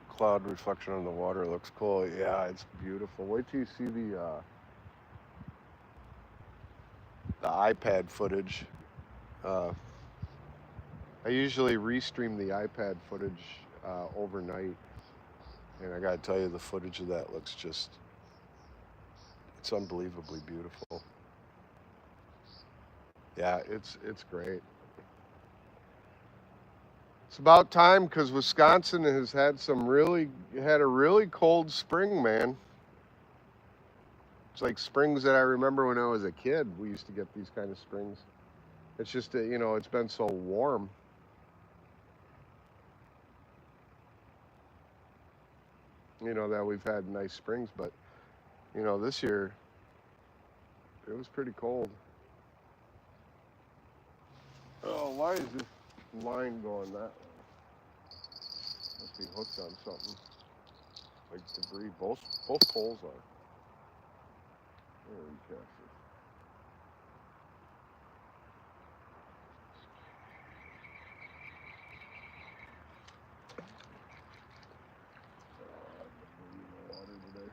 Cloud reflection on the water looks cool. Yeah, it's beautiful. Wait till you see the the iPad footage. Uh, I usually restream the iPad footage overnight, and I gotta tell you, the footage of that looks it's unbelievably beautiful. Yeah, it's great. It's about time because Wisconsin has had a really cold spring, man. It's like springs that I remember when I was a kid. We used to get these kind of springs. It's just that, it's been so warm. That we've had nice springs, but this year it was pretty cold. Oh, why is this line going that way? Must be hooked on something. Like debris. Both poles are. There we go. Water today.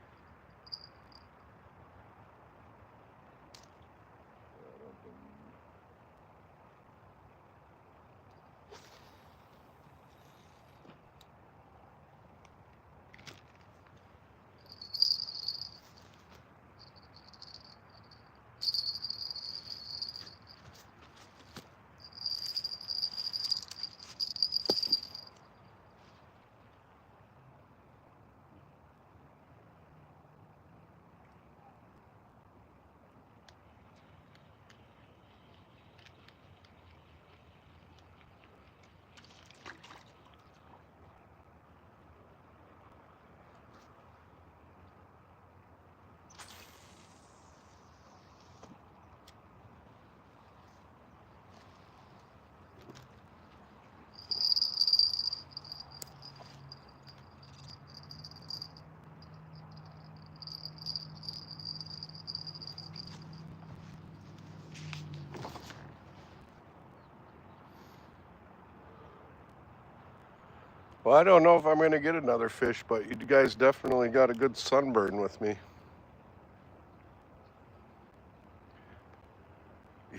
Well, I don't know if I'm going to get another fish, but you guys definitely got a good sunburn with me.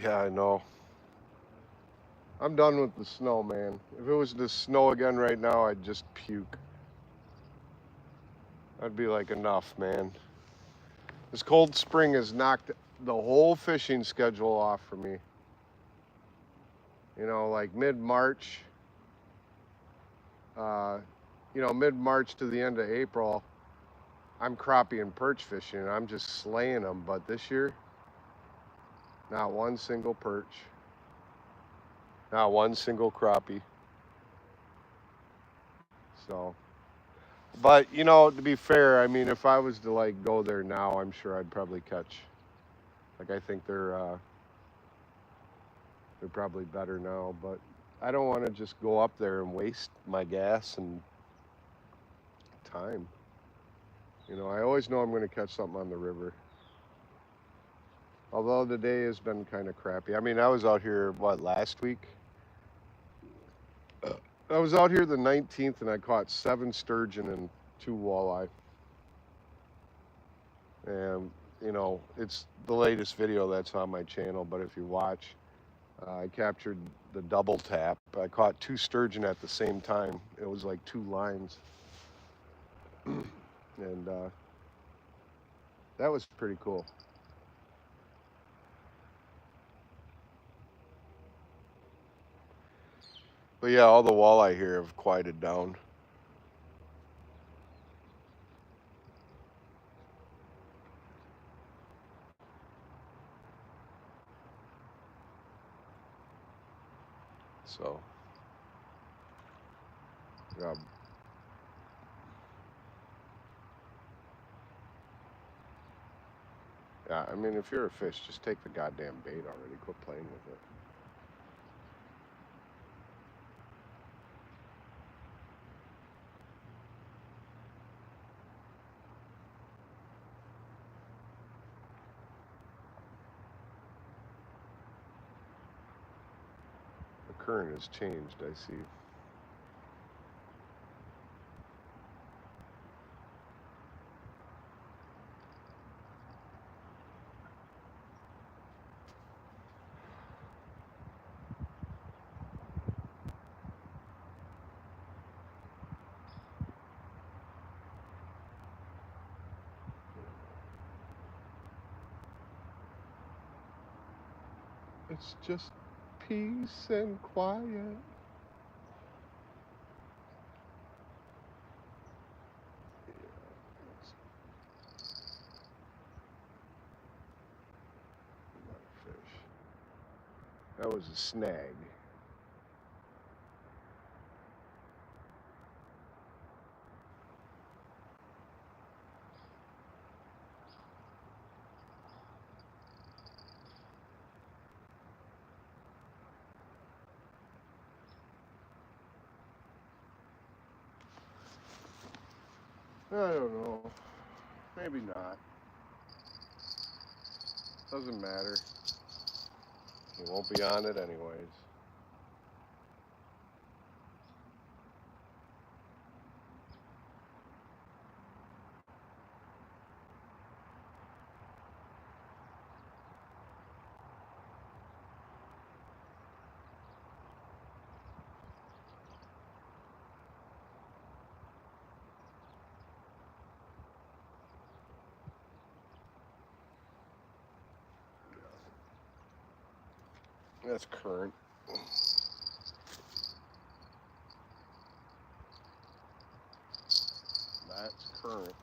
Yeah, I know. I'm done with the snow, man. If it was to snow again right now, I'd just puke. I'd be like, enough, man. This cold spring has knocked the whole fishing schedule off for me. Like mid-March, mid-March to the end of April, I'm crappie and perch fishing. I'm just slaying them. But this year, not one single perch, not one single crappie. So, but to be fair, I mean, if I was to like go there now, I'm sure I'd probably catch. Like I think they're probably better now, but I don't want to just go up there and waste my gas and time. I always know I'm going to catch something on the river. Although the day has been kind of crappy. I mean, I was out here, last week? I was out here the 19th and I caught 7 sturgeon and 2 walleye. And, it's the latest video that's on my channel, but if you watch, I captured the double tap. I caught 2 sturgeon at the same time. It was like 2 lines. And that was pretty cool. But yeah, all the walleye here have quieted down. So, yeah. Yeah, I mean, if you're a fish, just take the goddamn bait already. Quit playing with it. The current has changed, I see. It's just peace and quiet. Fish. That was a snag. I don't know. Maybe not. Doesn't matter. He won't be on it anyways. That's current. That's current.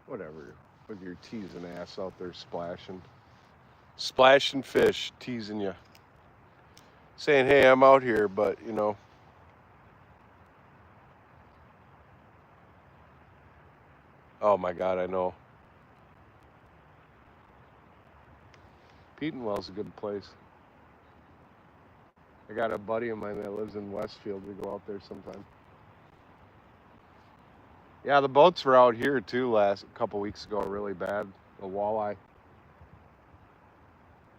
Whatever. With your teasing ass out there splashing. Splashing fish, teasing you. Saying, hey, I'm out here, but, you know. Oh my God, I know. Petenwell's a good place. I got a buddy of mine that lives in Westfield. We go out there sometime. Yeah, the boats were out here too a couple weeks ago, really bad. The walleye.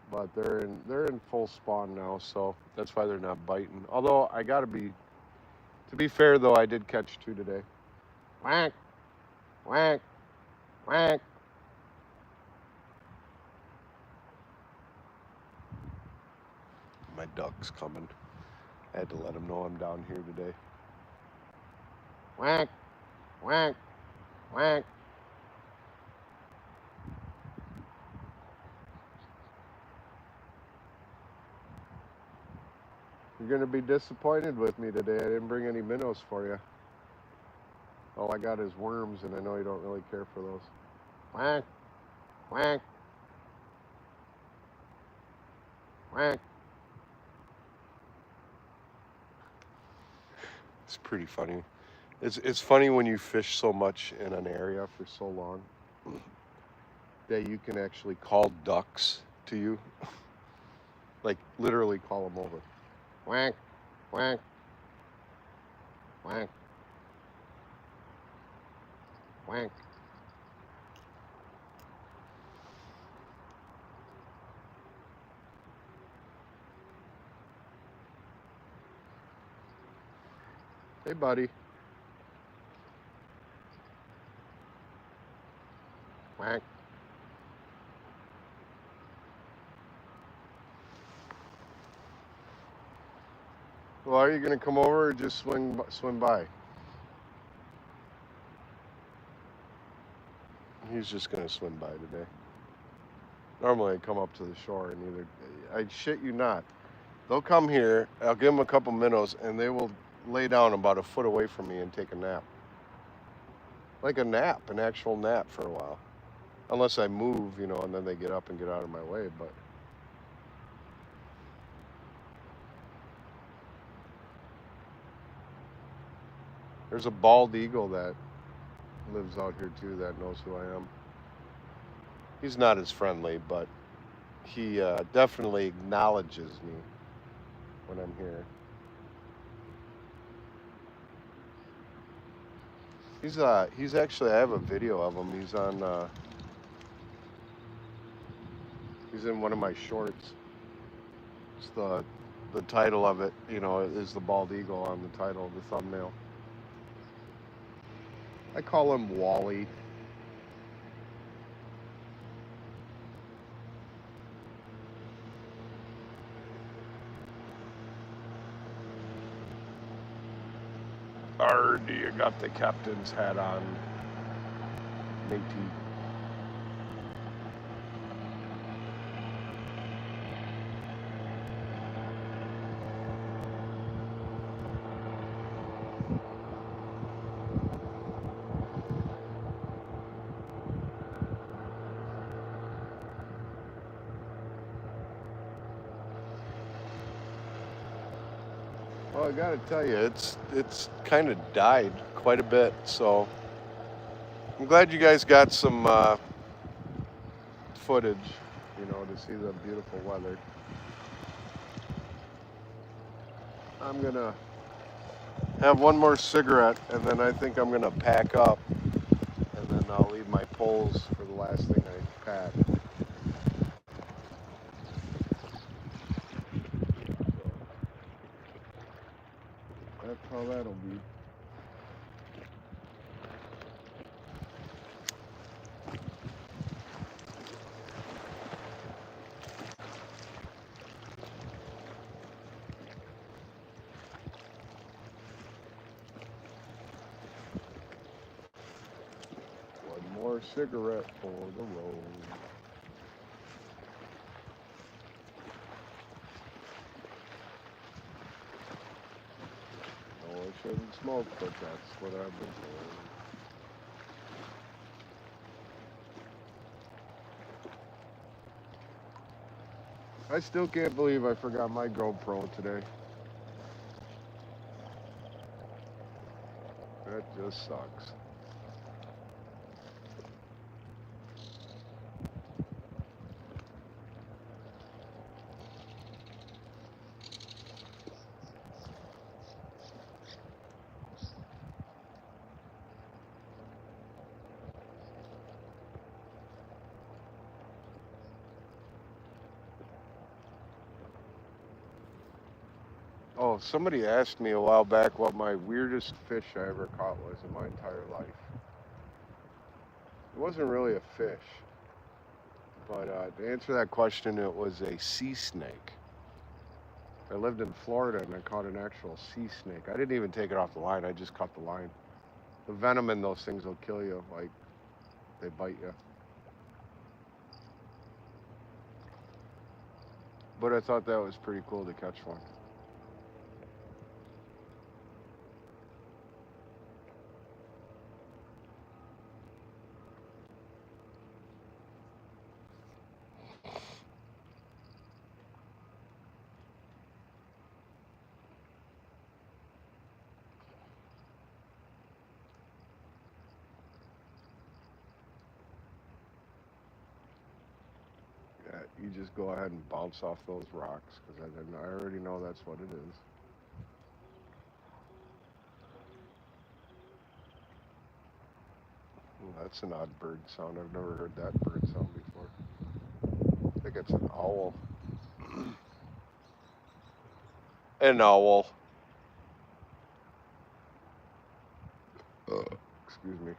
But they're in full spawn now, so that's why they're not biting. Although to be fair though, I did catch 2 today. Whack, whack, whack. My duck's coming. I had to let him know I'm down here today. Whack, whack, whack. You're gonna be disappointed with me today. I didn't bring any minnows for you. All I got is worms, and I know you don't really care for those. Whack, whack, whack. It's pretty funny. It's funny when you fish so much in an area for so long that you can actually call ducks to you. Like literally call them over. Whack, whack, whack, whack. Hey, buddy. Whack. Well, are you gonna come over or just swim by? He's just gonna swim by today. Normally I come up to the shore and I shit you not. They'll come here, I'll give them a couple minnows, and they will lay down about a foot away from me and take a nap. Like a nap, an actual nap for a while. Unless I move, you know, and then they get up and get out of my way, but. There's a bald eagle that lives out here too that knows who I am. He's not as friendly, but he definitely acknowledges me when I'm here. He's actually, I have a video of him. He's in one of my shorts. It's the title of it, is the bald eagle on the title of the thumbnail. I call him Wally. Ardy, you got the captain's hat on, matey. Well, I gotta tell you, it's kind of died quite a bit. So I'm glad you guys got some footage, to see the beautiful weather. I'm gonna have one more cigarette, and then I think I'm gonna pack up, and then I'll leave my poles for the last thing I pack. That's how that'll be. One more cigarette for the road. No, I shouldn't smoke, but that's what I've been told. I still can't believe I forgot my GoPro today. That just sucks. Oh, somebody asked me a while back what my weirdest fish I ever caught was in my entire life. It wasn't really a fish, but to answer that question, it was a sea snake. I lived in Florida and I caught an actual sea snake. I didn't even take it off the line, I just cut the line. The venom in those things will kill you, like they bite you. But I thought that was pretty cool to catch one. Yeah, you just go ahead and bounce off those rocks, because I already know that's what it is. Well, that's an odd bird sound. I've never heard that bird sound before. I think it's an owl. An owl. Excuse me.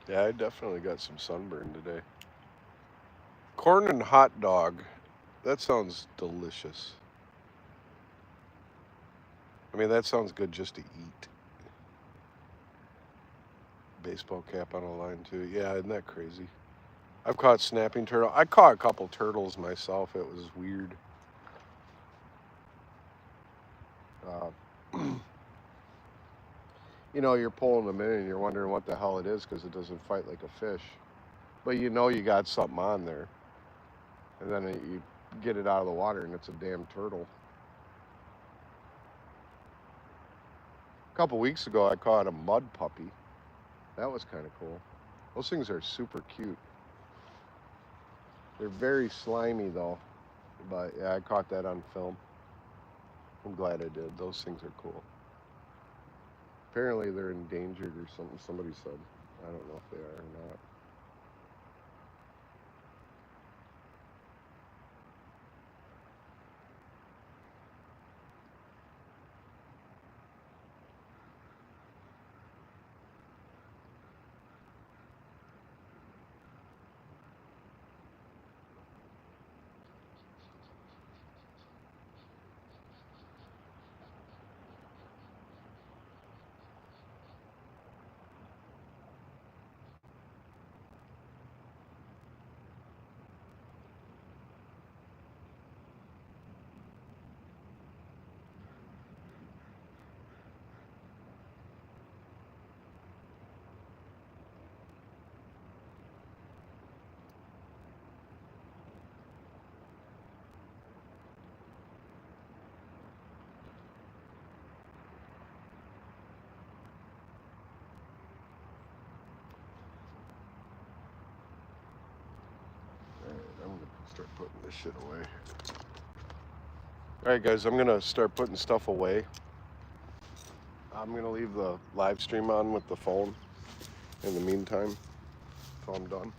Yeah, I definitely got some sunburn today. Corn and hot dog. That sounds delicious. I mean, that sounds good just to eat. Baseball cap on a line too. Yeah, isn't that crazy? I've caught snapping turtle. I caught a couple turtles myself. It was weird. Uh, you know, you're pulling them in and you're wondering what the hell it is because it doesn't fight like a fish. But you know you got something on there. And then you get it out of the water and it's a damn turtle. A couple weeks ago, I caught a mud puppy. That was kind of cool. Those things are super cute. They're very slimy though. But yeah, I caught that on film. I'm glad I did. Those things are cool. Apparently they're endangered or something, somebody said. I don't know if they are or not. I'm gonna start putting this shit away. All right, guys, I'm gonna start putting stuff away. I'm gonna leave the live stream on with the phone in the meantime until I'm done.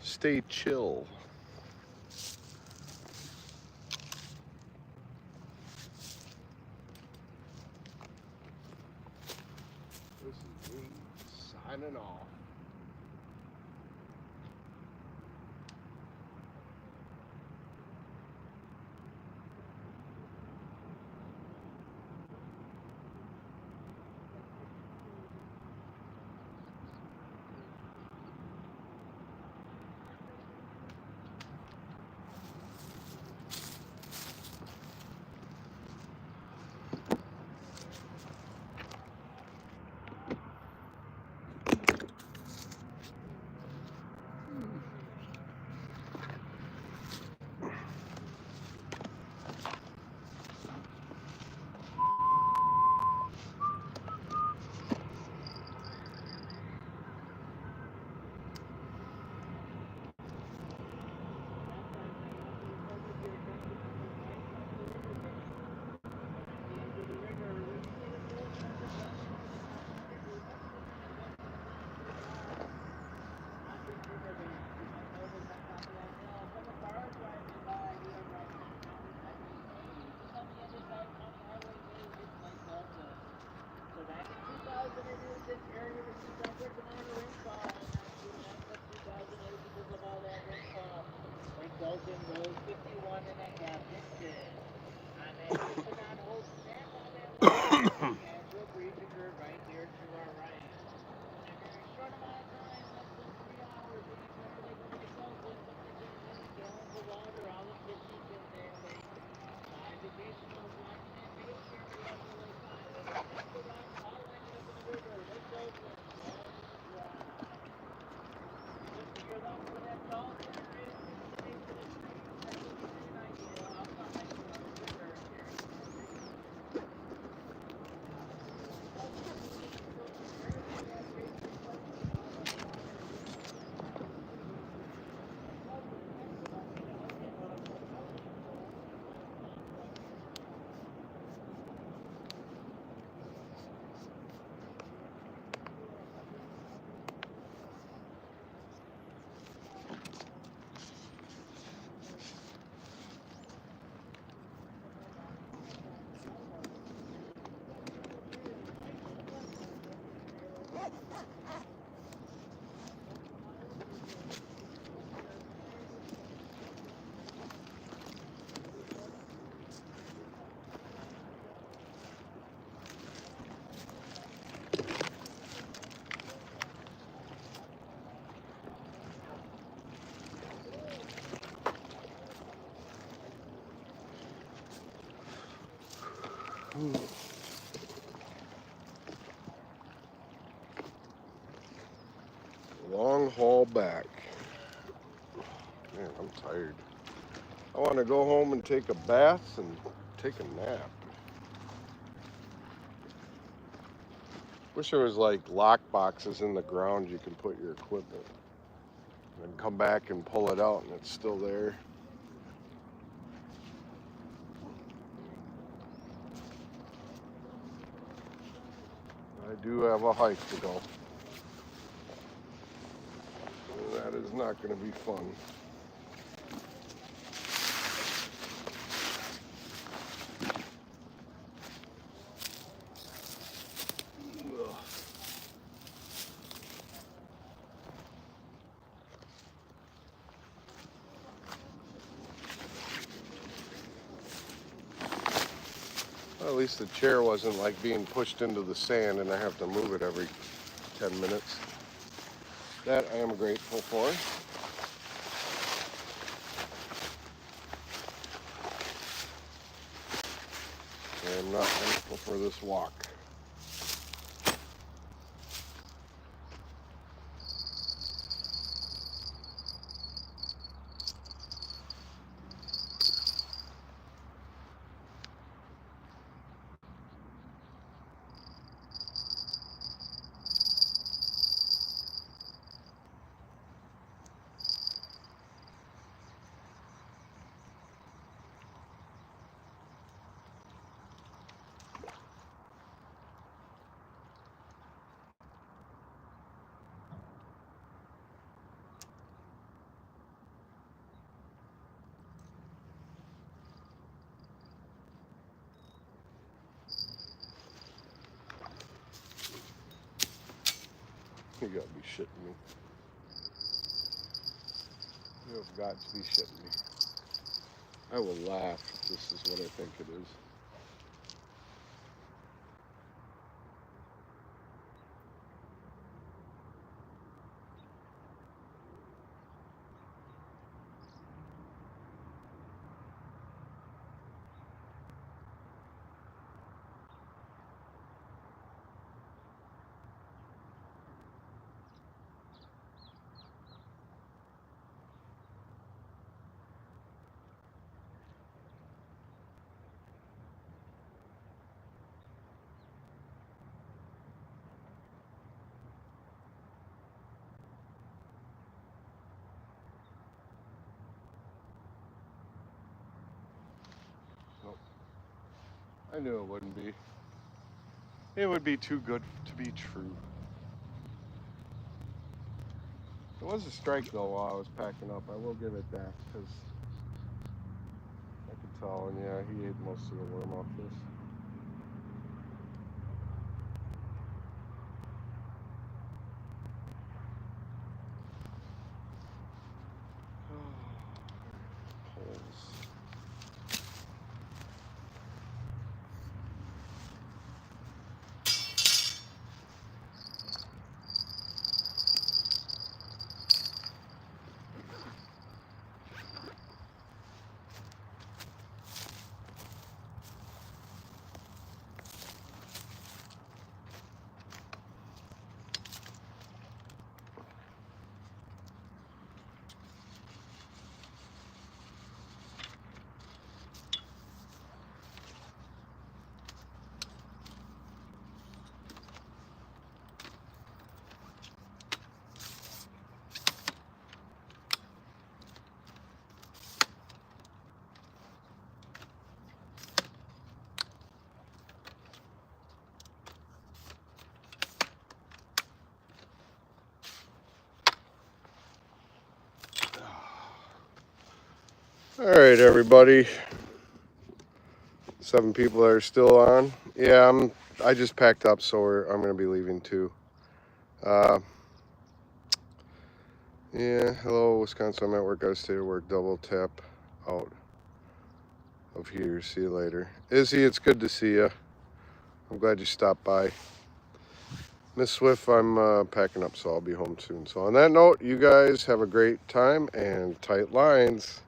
Stay chill. This is me signing off. Long haul back. Man, I'm tired. I want to go home and take a bath and take a nap. Wish there was like lock boxes in the ground you can put your equipment and come back and pull it out and it's still there. I do have a hike to go. That is not going to be fun. Well, at least the chair wasn't like being pushed into the sand and I have to move it every 10 minutes. That I am grateful for. I am not grateful for this walk. You gotta be shitting me. You have got to be shitting me. I will laugh if this is what I think it is. Nope. I knew it wouldn't be. It would be too good to be true. It was a strike though while I was packing up. I will give it that because I could tell, and yeah, he ate most of the worm off this. Holes. All right, everybody. 7 people that are still on. Yeah, I just packed up, so I'm gonna be leaving too. Yeah, hello, Wisconsin. I'm at work. Gotta stay to work. Double tap out of here. See you later. Izzy, it's good to see you. I'm glad you stopped by. Miss Swift, I'm packing up, so I'll be home soon. So on that note, you guys have a great time and tight lines.